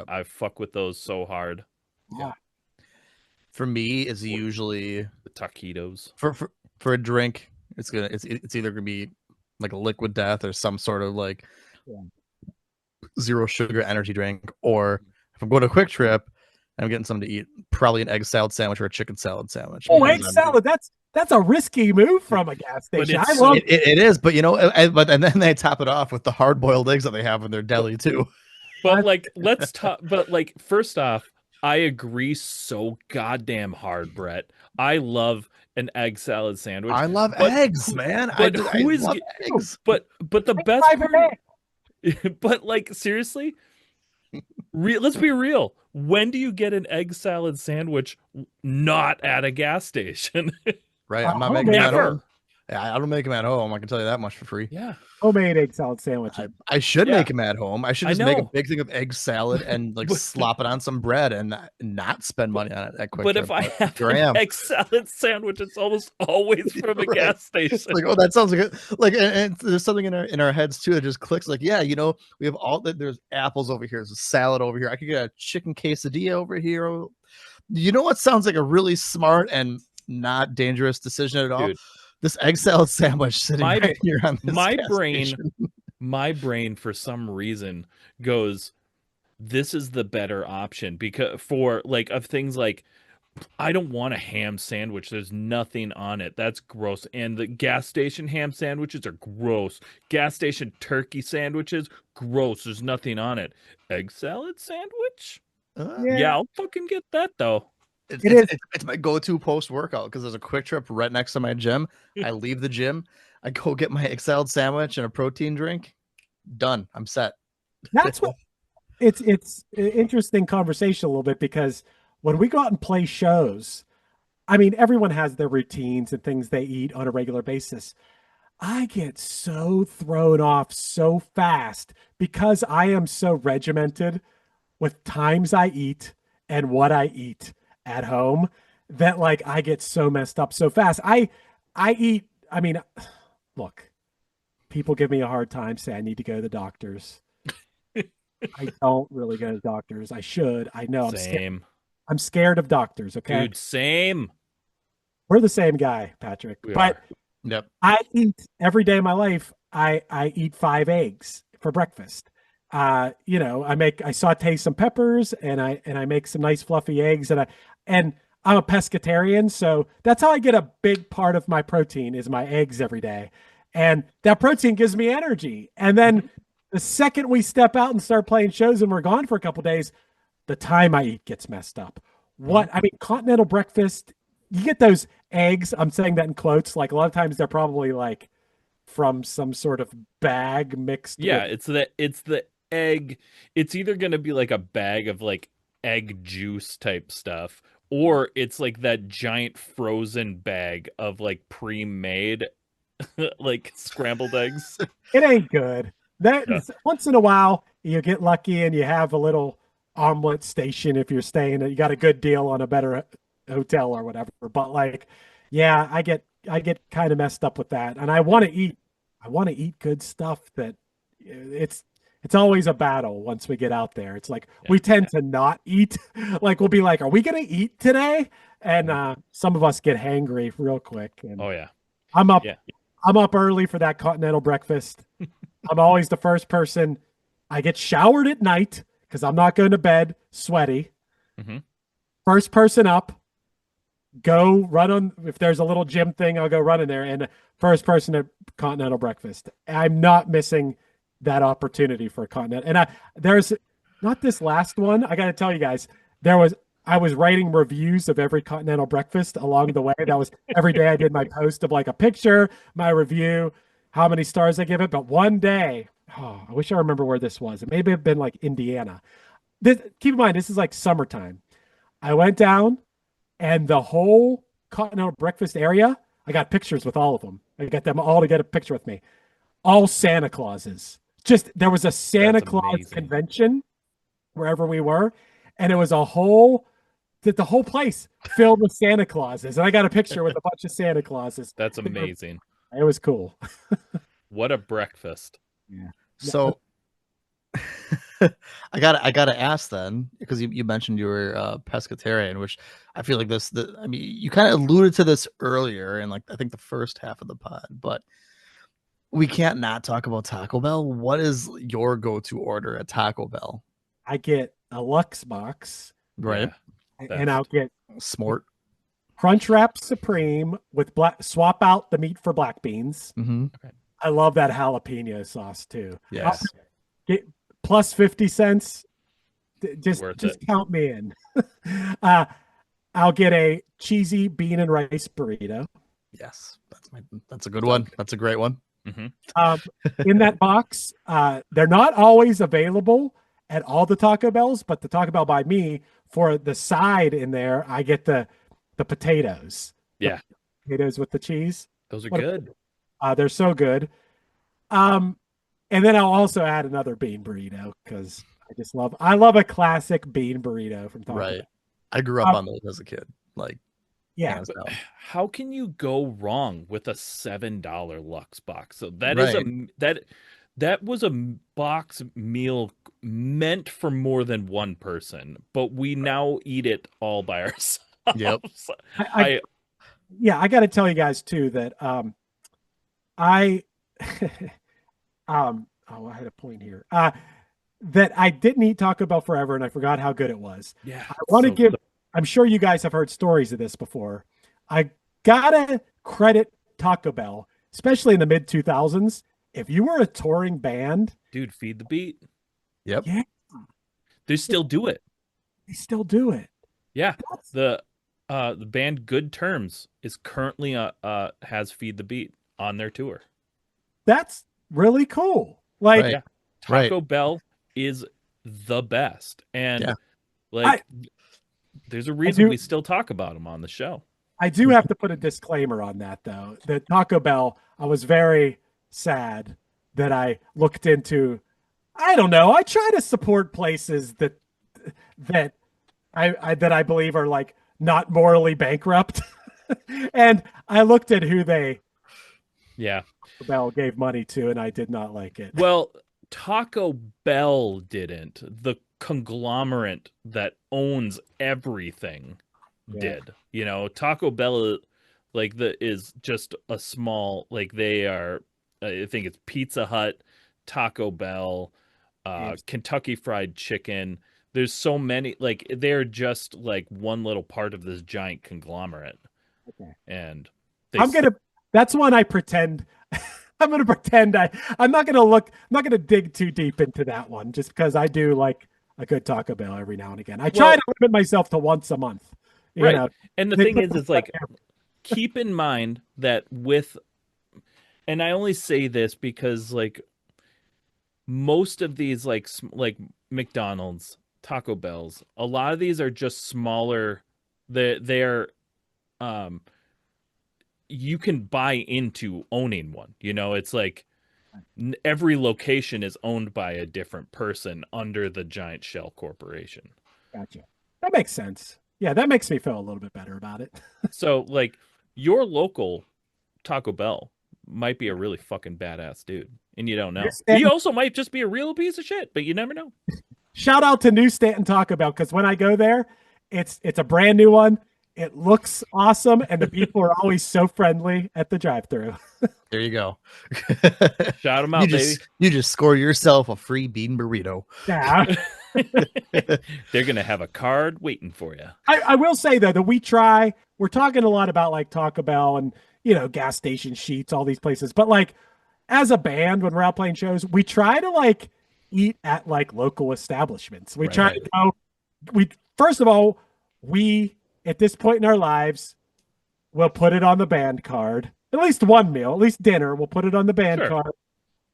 I fuck with those so hard. Yeah. For me, it's usually the taquitos. For a drink, it's either gonna be a Liquid Death or some sort of zero sugar energy drink, or if I'm going to a Quick Trip, I'm getting something to eat, probably an egg salad sandwich or a chicken salad sandwich. Oh, egg salad! That's a risky move from a gas station. I love it is, but and then they top it off with the hard boiled eggs that they have in their deli too. But let's talk. But first off, I agree so goddamn hard, Brett. I love an egg salad sandwich. I love eggs, man. But who is eggs? But the best part. But seriously, let's be real. When do you get an egg salad sandwich not at a gas station? Right, I'm not making them at home. I don't make them at home. I can tell you that much for free. Yeah, homemade egg salad sandwich. I should make them at home. I should just make a big thing of egg salad and slop it on some bread and not spend money on it. But if I have an egg salad sandwich, it's almost always from a gas station. Oh, that sounds like and there's something in our heads too that just clicks. We have all that. There's apples over here. There's a salad over here. I could get a chicken quesadilla over here. You know what sounds like a really smart and not dangerous decision at all? Dude, this egg salad sandwich sitting right here on this my brain for some reason goes, this is the better option, because for of things I don't want a ham sandwich, there's nothing on it, that's gross, and the gas station ham sandwiches are gross. Gas station turkey sandwiches, gross, there's nothing on it. Egg salad sandwich, yeah, I'll fucking get that though. It's my go-to post-workout because there's a Quick Trip right next to my gym. I leave the gym, I go get my egg salad sandwich and a protein drink. Done. I'm set. That's what it's an interesting conversation a little bit, because when we go out and play shows, I mean, everyone has their routines and things they eat on a regular basis. I get so thrown off so fast because I am so regimented with times I eat and what I eat. at home that like I get so messed up so fast. I eat, I mean, look, people give me a hard time, say I need to go to the doctors. I don't really go to the doctors. I should. I know I'm scared. Same. I'm scared of doctors, okay? Dude, same. We're the same guy, Patrick. We but are. Yep. I eat every day of my life. I eat 5 eggs for breakfast. You know, I saute some peppers and I make some nice fluffy eggs and I'm a pescatarian, so that's how I get a big part of my protein is my eggs every day. And that protein gives me energy. And then the second we step out and start playing shows and we're gone for a couple days, the time I eat gets messed up. What I mean, continental breakfast, you get those eggs. I'm saying that in quotes. Like a lot of times they're probably like from some sort of bag mixed. Yeah, with... it's the egg. It's either gonna be like a bag of like egg juice type stuff, or it's like that giant frozen bag of like pre-made like scrambled eggs. It ain't good. That Yeah. once in a while you get lucky and you have a little omelet station if you're staying. You got a good deal on a better hotel or whatever. But like, yeah, I get kind of messed up with that, and I want to eat. I want to eat good stuff. That it's always a battle once we get out there. It's like we tend to not eat. Like we'll be like, "Are we gonna eat today?" And some of us get hangry real quick. And Oh yeah. I'm up. Yeah. I'm up early for that continental breakfast. I'm always the first person. I get showered at night because I'm not going to bed sweaty. Mhm. First person up, go run on. If there's a little gym thing, I'll go run in there. And first person at continental breakfast. I'm not missing that opportunity for a continental. And there's not this last one. I got to tell you guys, I was writing reviews of every continental breakfast along the way. That was every day I did my post of like a picture, my review, how many stars I give it. But one day, I wish I remember where this was. It may have been like Indiana. Keep in mind, this is like summertime. I went down and the whole continental breakfast area, I got pictures with all of them. I got them all to get a picture with me. All Santa Clauses. Just there was a Santa Claus convention wherever we were, and it was the whole place filled with Santa Clauses. And I got a picture with a bunch of Santa Clauses. That's amazing. It was cool. What a breakfast. Yeah. So I gotta ask then, because you mentioned you were pescatarian, which I feel like I mean, you kind of alluded to this earlier in like I think the first half of the pod, but we can't not talk about Taco Bell. What is your go-to order at Taco Bell? I get a Lux box, right? Yeah, and I'll get Smart Crunchwrap Supreme with swap out the meat for black beans. Mm-hmm. Okay. I love that jalapeno sauce too. Yes. Get plus 50 cents. Just count me in. I'll get a cheesy bean and rice burrito. Yes, that's a good one. That's a great one. Mm-hmm. In that box, they're not always available at all the Taco Bells, but the Taco Bell by me, for the side in there, I get the potatoes. Yeah. The potatoes with the cheese. Those are good. They're so good. And then I'll also add another bean burrito because I love a classic bean burrito from Taco Bell. I grew up on those as a kid. Like, yeah. How can you go wrong with a $7 Lux box? So that is that was a box meal meant for more than one person, but we now eat it all by ourselves. Yep. I got to tell you guys too that I had a point here. That I didn't eat Taco Bell forever and I forgot how good it was. Yeah. I want to I'm sure you guys have heard stories of this before. I gotta credit Taco Bell, especially in the mid 2000s. If you were a touring band, dude, Feed the Beat. Yep. Yeah. They still do it. They still do it. Yeah. The band Good Terms is currently has Feed the Beat on their tour. That's really cool. Like Taco Bell is the best. And there's a reason we still talk about them on the show. I do have to put a disclaimer on that though. The Taco Bell, I was very sad that I looked into. I don't know. I try to support places that I believe are like not morally bankrupt. And I looked at who they Bell gave money to, and I did not like it. Well, Taco Bell didn't. The conglomerate that owns everything did. You know, Taco Bell is just a small, like, they are, I think it's Pizza Hut, Taco Bell, Kentucky Fried Chicken. There's so many, like, they're just like one little part of this giant conglomerate. Okay. And that's one I pretend I'm going to pretend I'm not going to dig too deep into that one, just because I do like a good Taco Bell every now and again. I try to limit myself to once a month. You know? And the thing is like, keep in mind that and I only say this because like most of these like McDonald's, Taco Bells, a lot of these are just smaller. They're you can buy into owning one. You know, it's like every location is owned by a different person under the giant shell corporation. Gotcha. That makes sense. Yeah, that makes me feel a little bit better about it. So, like, your local Taco Bell might be a really fucking badass dude, and you don't know. He also might just be a real piece of shit, but you never know. Shout out to New Stanton Taco Bell, because when I go there, it's a brand new one. It looks awesome, and the people are always so friendly at the drive-thru. There you go. Shout them out, baby. You just score yourself a free bean burrito. Yeah. They're going to have a card waiting for you. I will say, though, that we're talking a lot about, like, Taco Bell and, you know, gas station Sheets, all these places. But, like, as a band, when we're out playing shows, we try to, like, eat at, like, local establishments. We try to go... First of all, at this point in our lives, we'll put it on the band card. At least one meal, at least dinner, we'll put it on the band card.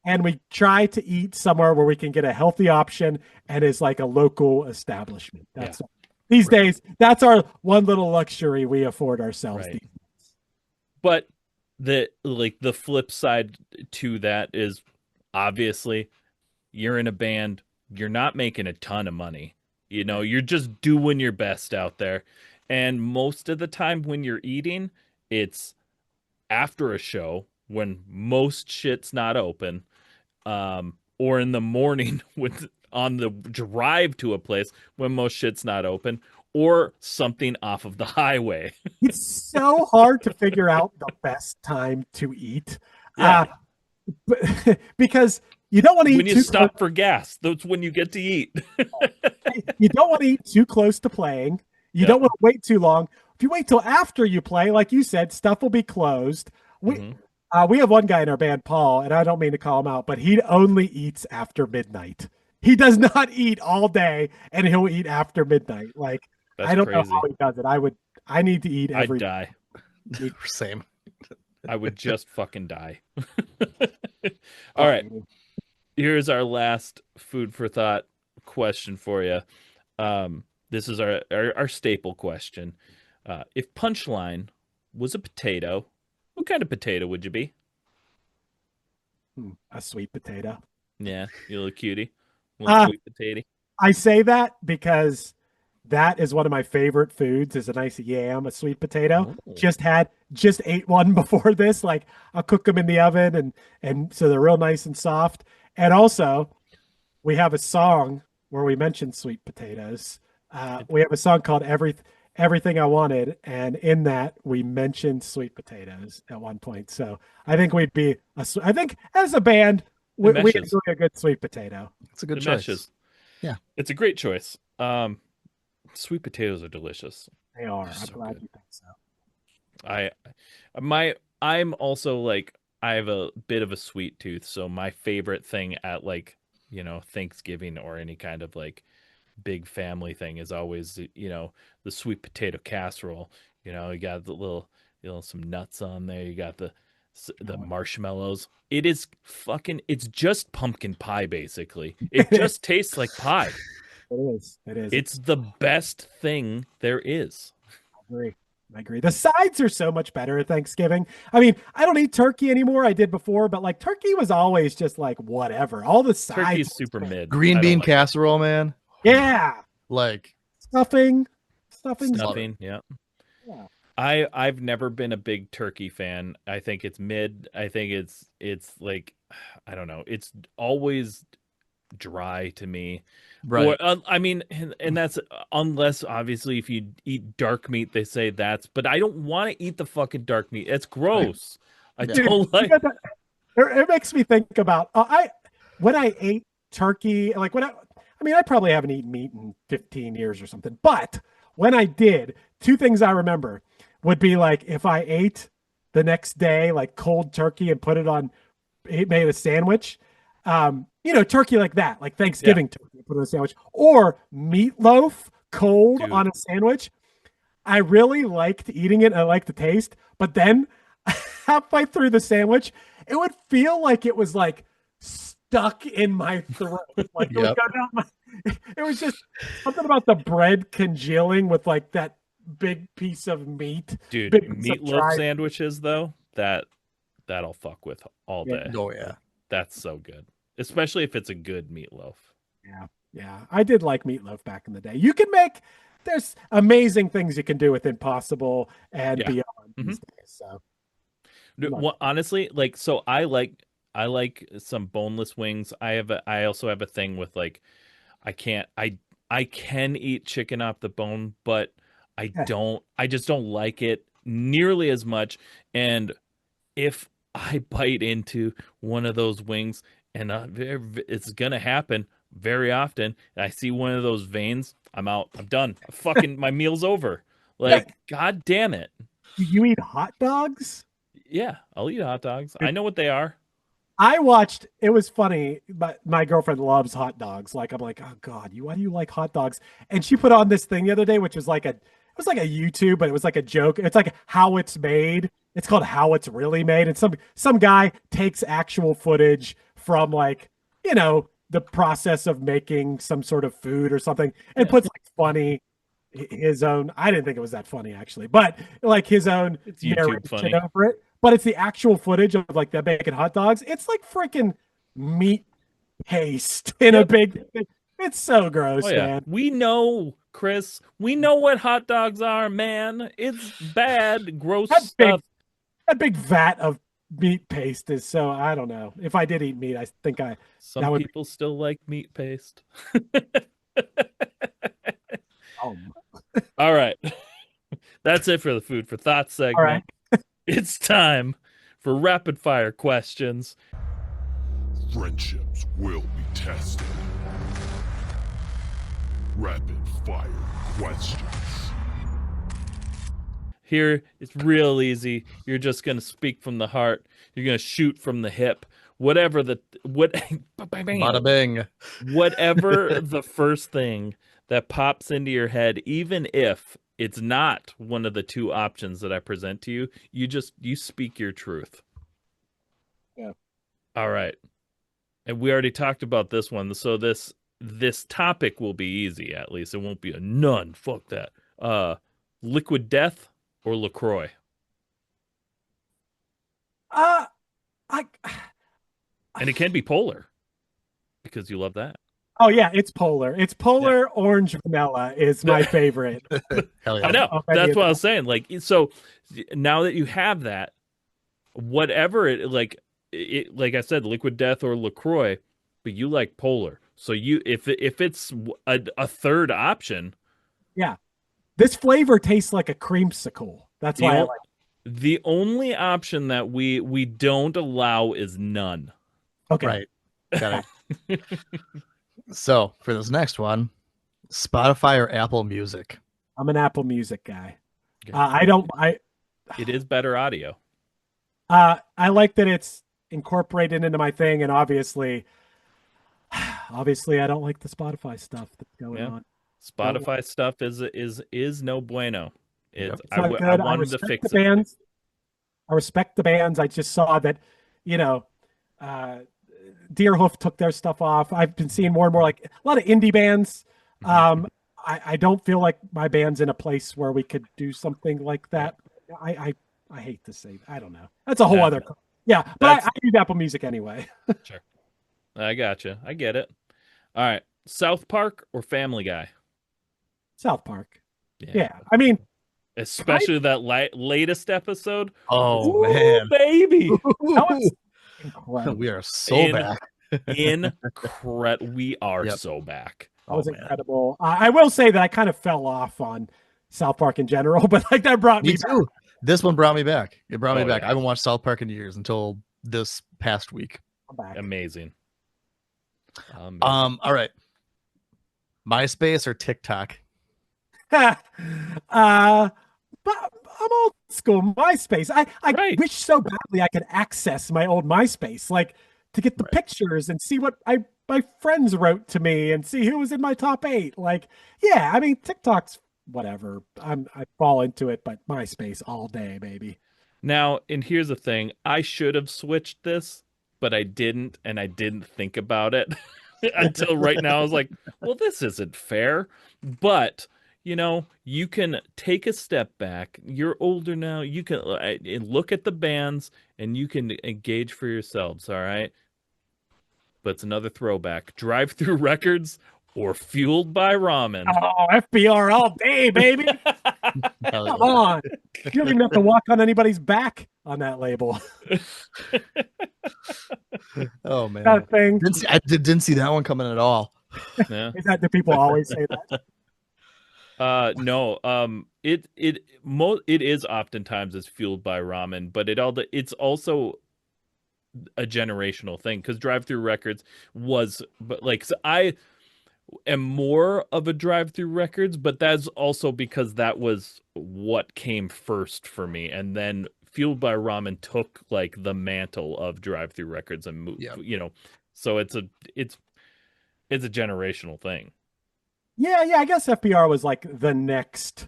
And we try to eat somewhere where we can get a healthy option and is like a local establishment. These days, that's our one little luxury we afford ourselves. These days. But the flip side to that is, obviously, you're in a band, you're not making a ton of money. You know, you're just doing your best out there. And most of the time when you're eating, it's after a show when most shit's not open, or in the morning on the drive to a place when most shit's not open, or something off of the highway. It's so hard to figure out the best time to eat. Because you don't want to eat when you stop for gas. That's when you get to eat. You don't want to eat too close to playing. You don't want to wait too long. If you wait till after you play, like you said, stuff will be closed. We have one guy in our band, Paul, and I don't mean to call him out, but he only eats after midnight. He does not eat all day, and he'll eat after midnight. Like, I don't know how he does it. I need to eat every day. I'd die. Same. I would just fucking die. All right. Here's our last food for thought question for you. This is our staple question. If Punchline was a potato, what kind of potato would you be? A sweet potato. Yeah, you little cutie. Sweet potato. I say that because that is one of my favorite foods, is a nice yam, a sweet potato. Oh. Just ate one before this. Like, I'll cook them in the oven, and so they're real nice and soft. And also, we have a song where we mention sweet potatoes. We have a song called Everything I Wanted, and in that we mentioned sweet potatoes at one point. So I think we'd be I think as a band, we enjoy a good sweet potato. It's a good choice. Meshes. Yeah, it's a great choice. Sweet potatoes are delicious. They are. I'm glad you think so. I'm also like, I have a bit of a sweet tooth, so my favorite thing at, like, you know, Thanksgiving or any kind of like big family thing is always, you know, the sweet potato casserole. You know, you got the little, some nuts on there. You got the marshmallows. It's just pumpkin pie, basically. It just tastes like pie. It is. It's the best thing there is. I agree. The sides are so much better at Thanksgiving. I mean, I don't eat turkey anymore. I did before, but like turkey was always just like whatever. All the sides. Turkey's super mid. Green bean casserole, man. Yeah. Like stuffing. Stuffing. Stuffing, yeah. Yeah. I've never been a big turkey fan. I think it's mid. I think it's like, I don't know. It's always dry to me. Right. Or I mean, and that's unless obviously if you eat dark meat, they say that's. But I don't want to eat the fucking dark meat. It's gross. I don't like. It makes me think about when I ate turkey, like I probably haven't eaten meat in 15 years or something, but when I did, two things I remember would be like if I ate the next day like cold turkey and made a sandwich, turkey like that, like Thanksgiving turkey, put it on a sandwich, or meatloaf cold on a sandwich. I really liked eating it. I liked the taste, but then halfway through the sandwich, it would feel like it was like stuck in my throat. Like it would go down it was just something about the bread congealing with like that big piece of meat. Dude, meatloaf sandwiches though, that'll fuck with all day. Oh yeah. That's so good. Especially if it's a good meatloaf. Yeah. Yeah. I did like meatloaf back in the day. There's amazing things you can do with Impossible and beyond these days. So well, honestly, like, so I like some boneless wings. I also have a thing with like, I can eat chicken off the bone, but I just don't like it nearly as much. And if I bite into one of those wings, and it's gonna happen very often, and I see one of those veins, I'm out. I'm done. Fucking my meal's over. Like, God damn it. Do you eat hot dogs? Yeah, I'll eat hot dogs. I know what they are. It was funny, but my girlfriend loves hot dogs. Like, I'm like, oh God, why do you like hot dogs? And she put on this thing the other day, which was like it was like a YouTube, but it was like a joke. It's like how it's made. It's called How It's Really Made. And some guy takes actual footage from like, the process of making some sort of food or something and puts like funny his own. I didn't think it was that funny actually, but like his own narration over it. But it's the actual footage of like them making hot dogs. It's like freaking meat paste in a big thing. It's so gross, man. We know, Chris. We know what hot dogs are, man. It's bad, gross stuff. That big vat of meat paste is so. I don't know. If I did eat meat, I think Some people still like meat paste. All right. That's it for the Food for Thought segment. All right. It's time for rapid fire questions. Friendships will be tested. Rapid fire questions. Here, it's real easy. You're just going to speak from the heart. You're going to shoot from the hip. Whatever Bada bing. Whatever the first thing that pops into your head, even if it's not one of the two options that I present to you, you speak your truth. Yeah. All right. And we already talked about this one. So this topic will be easy, at least. It won't be a none. Fuck that. Liquid Death or LaCroix? And it can be polar because you love that. Oh yeah, it's polar. It's polar. Orange vanilla is my favorite. Hell yeah. I know. That's what I was saying. Like, so now that you have that, whatever like I said, Liquid Death or LaCroix, but you like polar. So if it's a third option, yeah, this flavor tastes like a creamsicle. That's why I like it. The only option that we don't allow is none. Okay. Right. Got it. So for this next one, Spotify or Apple Music? I'm an Apple Music guy. It is better audio. I like that it's incorporated into my thing, and obviously I don't like the Spotify stuff that's going on. Spotify stuff is no bueno. I wanted to fix it. I respect the bands. I just saw that, Deerhoof took their stuff off. I've been seeing more and more like a lot of indie bands. I don't feel like my band's in a place where we could do something like that. I hate to say that. I don't know. That's a whole other. Yeah, but I use Apple Music anyway. Sure. I gotcha. I get it. All right. South Park or Family Guy? South Park. Yeah. I mean, especially that latest episode. Oh Ooh, man, baby, that was incredible. we are so back. incredible. We are Yep. so back. That was Oh, man. incredible. I will say that I kind of fell off on South Park in general, but like that brought me Me too. back. This one brought me back. It brought me Oh, back. yeah. I haven't watched South Park in years until this past week. I'm back. Amazing. All right. MySpace or TikTok? But I'm old school MySpace. I Right. wish so badly I could access my old MySpace, like to get the pictures and see what my friends wrote to me and see who was in my top 8. Like, yeah, I mean TikTok's whatever. I fall into it, but MySpace all day, baby. Now, and here's the thing. I should have switched this, but I didn't, and I didn't think about it until right now. I was like, well, this isn't fair. But, you know, you can take a step back. You're older now. You can look at the bands, and you can engage for yourselves, all right? But it's another throwback. Drive-through records or Fueled by Ramen. Oh, FBR all day, baby. Hell yeah. Come on. You don't even have to walk on anybody's back on that label. Oh man, That thing. I didn't see that one coming at all. Yeah. Is that do people always say that? No. It is oftentimes it's Fueled by Ramen, but it's also a generational thing because drive-through records was, but like so I am more of a drive-through records, but that's also because that was what came first for me, and then Fueled by Ramen took like the mantle of drive-through records and moved. Yep. You know, so it's a generational thing. Yeah, I guess FBR was like the next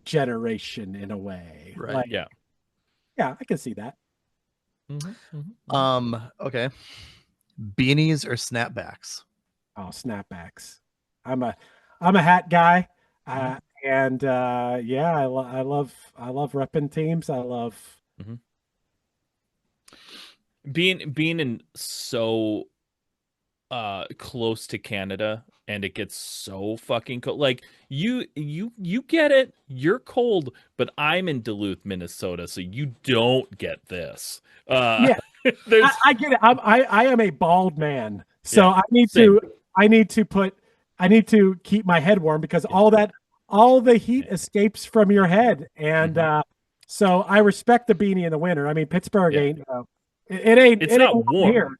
generation in a way. Right. Like, Yeah. yeah, I can see that. Okay. Beanies or snapbacks? Oh, snapbacks. I'm a hat guy. And yeah, I love repping teams. I love being in so close to Canada, and it gets so fucking cold. Like you get it. You're cold, but I'm in Duluth, Minnesota, so you don't get this. yeah. There's I get it. I am a bald man, so Yeah, I need same. to keep my head warm because all the heat escapes from your head, and so I respect the beanie in the winter. I mean, Pittsburgh Yeah. ain't it ain't It's it not ain't warm. here,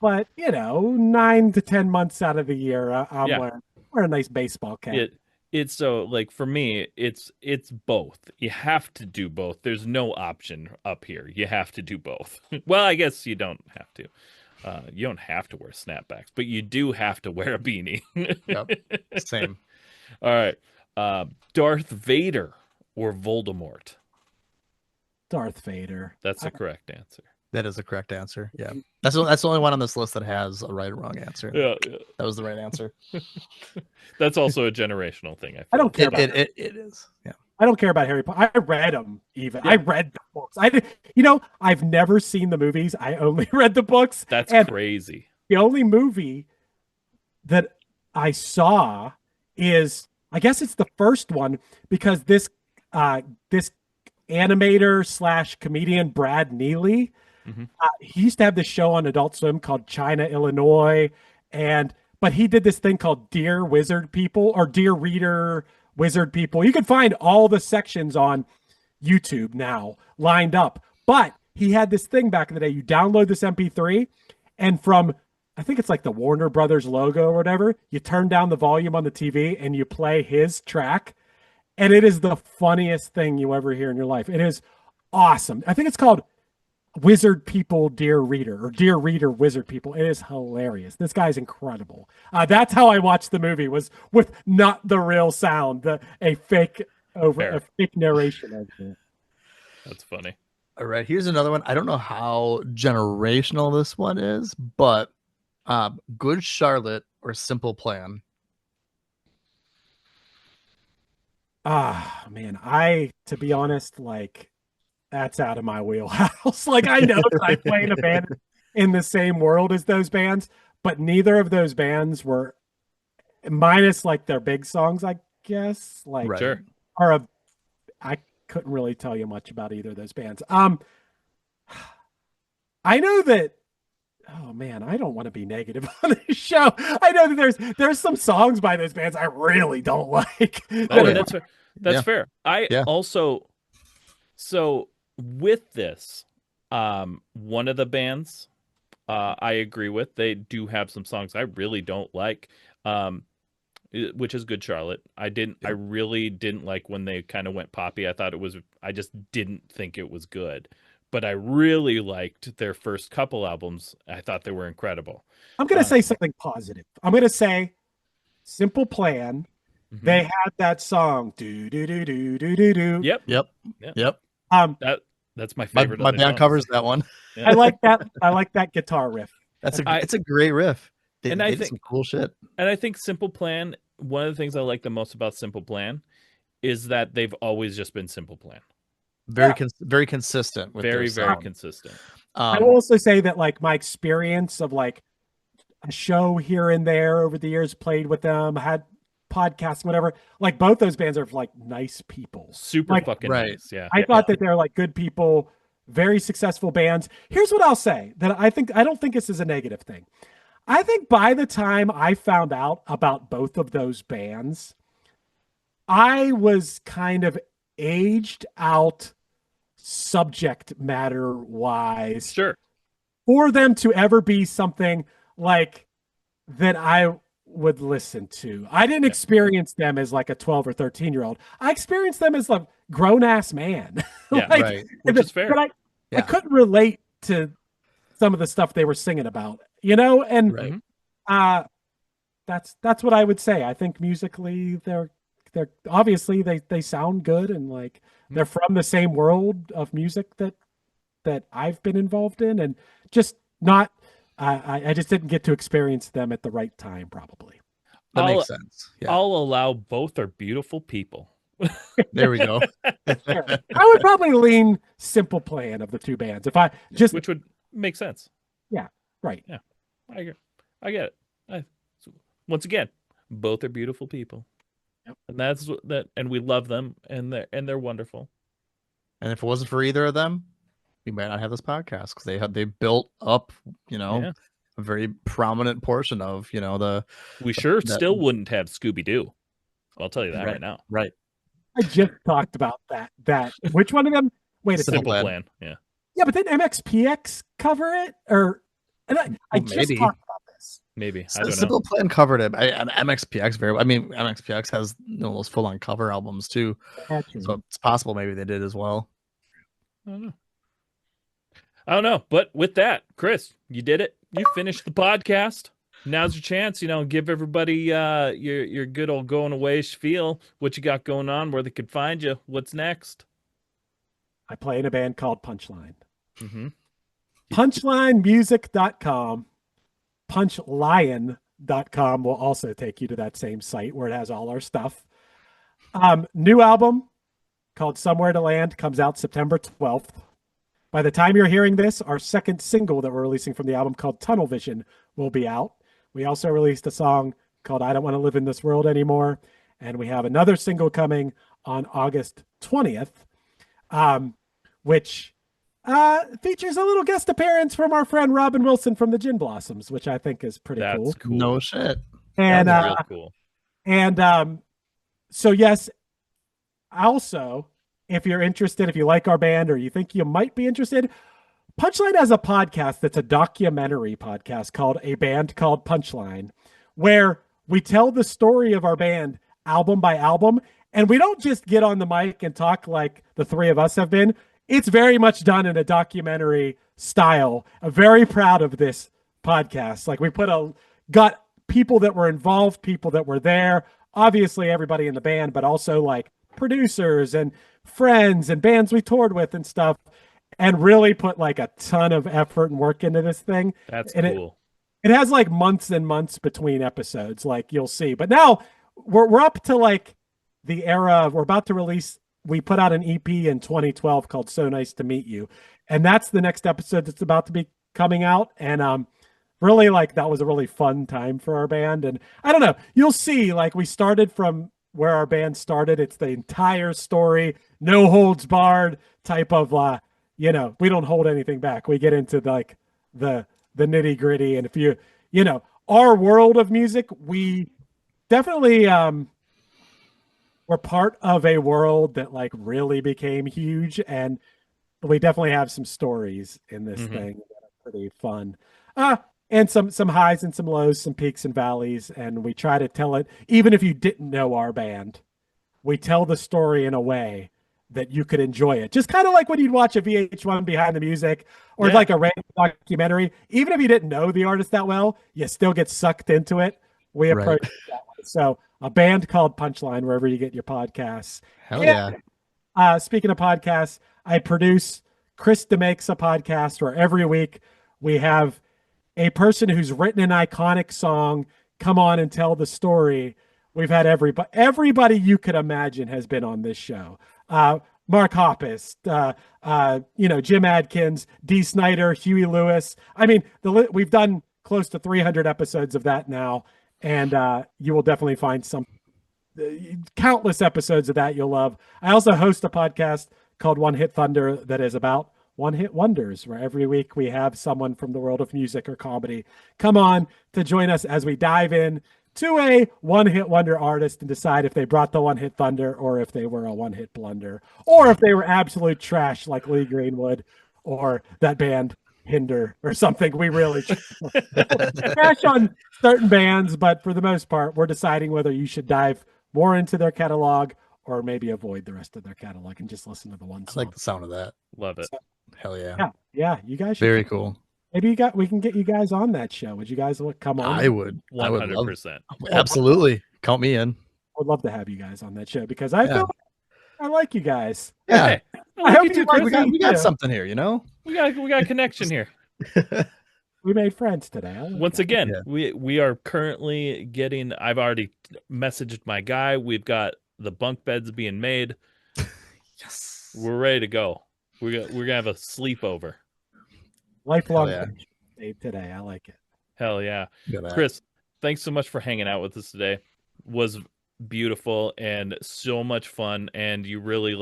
but you know, 9 to 10 months out of the year, I'm Yeah. wearing a nice baseball cap. It's so like for me, it's both. You have to do both. There's no option up here. You have to do both. Well, I guess you don't have to. You don't have to wear snapbacks, but you do have to wear a beanie. Yep. Same. All right. Darth Vader or Voldemort? Darth Vader. That's the correct answer. That is the correct answer. Yeah. That's the only one on this list that has a right or wrong answer. Yeah. That was the right answer. That's also a generational thing. I don't care It, about it is. Yeah. I don't care about Harry Potter. I read them even. Yeah. I read the books. I've never seen the movies. I only read the books. That's And crazy. the only movie that I saw is, I guess it's the first one, because this animator / comedian Brad Neely, he used to have this show on Adult Swim called China, Illinois, but he did this thing called Dear Wizard People or Dear Reader Wizard People. You can find all the sections on YouTube now lined up, but he had this thing back in the day. You download this MP3, and from, I think it's like the Warner Brothers logo or whatever, you turn down the volume on the TV and you play his track. And it is the funniest thing you ever hear in your life. It is awesome. I think it's called Wizard People, Dear Reader, or Dear Reader, Wizard People. It is hilarious. This guy's incredible. That's how I watched the movie, was with not the real sound, a fake narration of it. That's funny. All right. Here's another one. I don't know how generational this one is, but Good Charlotte or Simple Plan? Man, to be honest, like, that's out of my wheelhouse. Like, I know that I play in a band in the same world as those bands, but neither of those bands were, minus like their big songs, I guess. Like, Right. Sure. I couldn't really tell you much about either of those bands. I know that. Oh man, I don't want to be negative on this show. I know that there's some songs by those bands I really don't like. That's fair. That's fair. I Yeah. also, so with this, one of the bands, I agree with. They do have some songs I really don't like, which is Good Charlotte. I really didn't like when they kind of went poppy. I just didn't think it was good. But I really liked their first couple albums. I thought they were incredible. I'm going to say something positive. I'm going to say Simple Plan. Mm-hmm. They had that song. Do do do do do do do. Yep. That's my favorite. My band covers that one. Yeah. I like that. I like that guitar riff. It's a great riff. They did some cool shit. And I think Simple Plan, one of the things I like the most about Simple Plan is that they've always just been Simple Plan. Very consistent with very sound. consistent. I will also say that like my experience of like a show here and there over the years, played with them, had podcasts, whatever, like both those bands are like nice people. Super like, fucking right. nice. Yeah. I thought that they're like good people, very successful bands. Here's what I'll say that I don't think this is a negative thing. I think by the time I found out about both of those bands, I was kind of aged out subject matter wise. Sure. For them to ever be something like that I would listen to. I didn't experience them as like a 12 or 13-year-old. I experienced them as a grown-ass man. Yeah, right. Which is fair. But I couldn't relate to some of the stuff they were singing about, you know? And that's what I would say. I think musically they're obviously they sound good, and like they're from the same world of music that I've been involved in, and just not I just didn't get to experience them at the right time, probably. That makes sense. Yeah. I'll allow both are beautiful people. There we go. Sure. I would probably lean Simple Plan of the two bands if I just, which would make sense. Yeah, right. Yeah, I get it. Once again, both are beautiful people. Yep. And that's that, and we love them, and they're wonderful. And if it wasn't for either of them, we might not have this podcast, because they built up, a very prominent portion of, we still wouldn't have Scooby-Doo. I'll tell you that right now. Right. I just talked about that. Which one of them? Wait a second. Simple Plan. Yeah. Yeah, but didn't MXPX cover it? I just maybe. talked about this. Maybe. I don't know. Simple Plan covered it. MXPX MXPX has those full-on cover albums too. Actually. So it's possible maybe they did as well. I don't know. But with that, Chris, you did it. You finished the podcast. Now's your chance, give everybody your good old going away spiel, what you got going on, where they could find you, what's next. I play in a band called Punchline. Mm-hmm. Punchlinemusic.com. Punchlion.com will also take you to that same site where it has all our stuff. New album called Somewhere to Land comes out September 12th. By the time you're hearing this, our second single that we're releasing from the album called Tunnel Vision will be out. We also released a song called I Don't Want to Live in This World Anymore. And we have another single coming on August 20th, which features a little guest appearance from our friend Robin Wilson from the Gin Blossoms, which I think is pretty cool. No shit. And real cool. And so yes, also, if you're interested, if you like our band or you think you might be interested, Punchline has a podcast that's a documentary podcast called A Band Called Punchline, where we tell the story of our band album by album. And we don't just get on the mic and talk like the three of us have been. It's very much done in a documentary style. I'm very proud of this podcast. Like we got people that were involved, people that were there, obviously everybody in the band, but also like producers and friends and bands we toured with and stuff, and really put like a ton of effort and work into this thing. That's and cool. It has like months and months between episodes, like you'll see. But now we're up to like the era of, we're about to release, we put out an EP in 2012 called So Nice to Meet You. And that's the next episode that's about to be coming out. And really like that was a really fun time for our band. And I don't know, you'll see, like we started from where our band started. It's the entire story, no holds barred type of, we don't hold anything back. We get into like the nitty gritty. And if our world of music, we definitely, we're part of a world that like really became huge, and we definitely have some stories in this thing that are pretty fun. And some highs and some lows, some peaks and valleys. And we try to tell it, even if you didn't know our band, we tell the story in a way that you could enjoy it. Just kind of like when you'd watch a VH1 Behind the Music or like a random documentary. Even if you didn't know the artist that well, you still get sucked into it. We approach it that way. So a band called Punchline, wherever you get your podcasts. Hell yeah. Speaking of podcasts, I produce Chris DeMakes a podcast where every week we have a person who's written an iconic song come on and tell the story. We've had everybody you could imagine has been on this show. Mark Hoppus, Jim Adkins, Dee Snider, Huey Lewis. I mean, we've done close to 300 episodes of that now, and you will definitely find some countless episodes of that you'll love. I also host a podcast called One Hit Thunder that is about one-hit wonders, where every week we have someone from the world of music or comedy come on to join us as we dive in to a one-hit wonder artist and decide if they brought the one-hit thunder or if they were a one-hit blunder or if they were absolute trash like Lee Greenwood or that band Hinder or something. We really trash on certain bands, but for the most part, we're deciding whether you should dive more into their catalog or maybe avoid the rest of their catalog and just listen to the one song. I like the sound of that. Love it. Hell yeah. Yeah. You guys should. Very cool. Maybe we can get you guys on that show. Would you guys come on? I would. 100%. Absolutely. Count me in. I would love to have you guys on that show because I feel I like you guys. Yeah. Hey, I hope you like we got something here, We got a connection here. We made friends today. Once again, we are currently getting, I've already messaged my guy. We've got the bunk beds being made. Yes. We're ready to go. We're gonna have a sleepover. Lifelong today. I like it. Hell yeah. Chris, thanks so much for hanging out with us today. Was beautiful and so much fun, and you really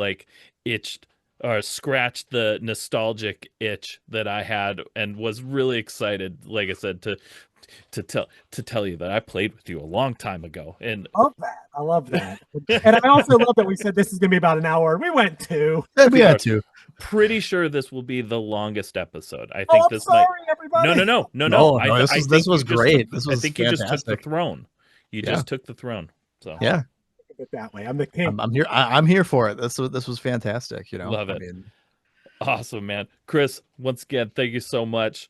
scratched the nostalgic itch that I had and was really excited, like I said, to tell you that I played with you a long time ago. And I love that. And I also love that we said this is gonna be about an hour. We went 2. We had 2. Pretty sure this will be the longest episode. I think everybody. No. This was great. This was I think fantastic. you just took the throne. You just took the throne. So yeah, it that way. I'm the king. I'm here. I'm here for it. This was fantastic. Love it. Awesome, man. Chris, once again, thank you so much.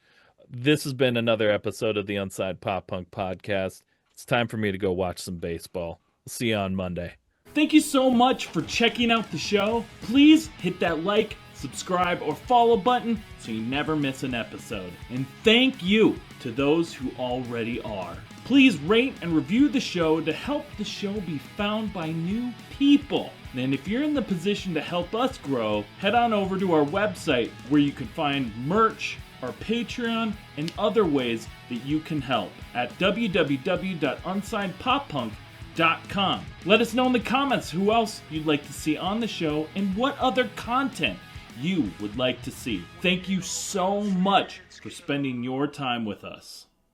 This has been another episode of the Unsigned Pop Punk Podcast. It's time for me to go watch some baseball. See you on Monday. Thank you so much for checking out the show. Please hit that like, subscribe, or follow button so you never miss an episode. And thank you to those who already are. Please rate and review the show to help the show be found by new people. And if you're in the position to help us grow, head on over to our website where you can find merch, our Patreon, and other ways that you can help at www.unsignedpoppunk.com. Let us know in the comments who else you'd like to see on the show and what other content you would like to see. Thank you so much for spending your time with us.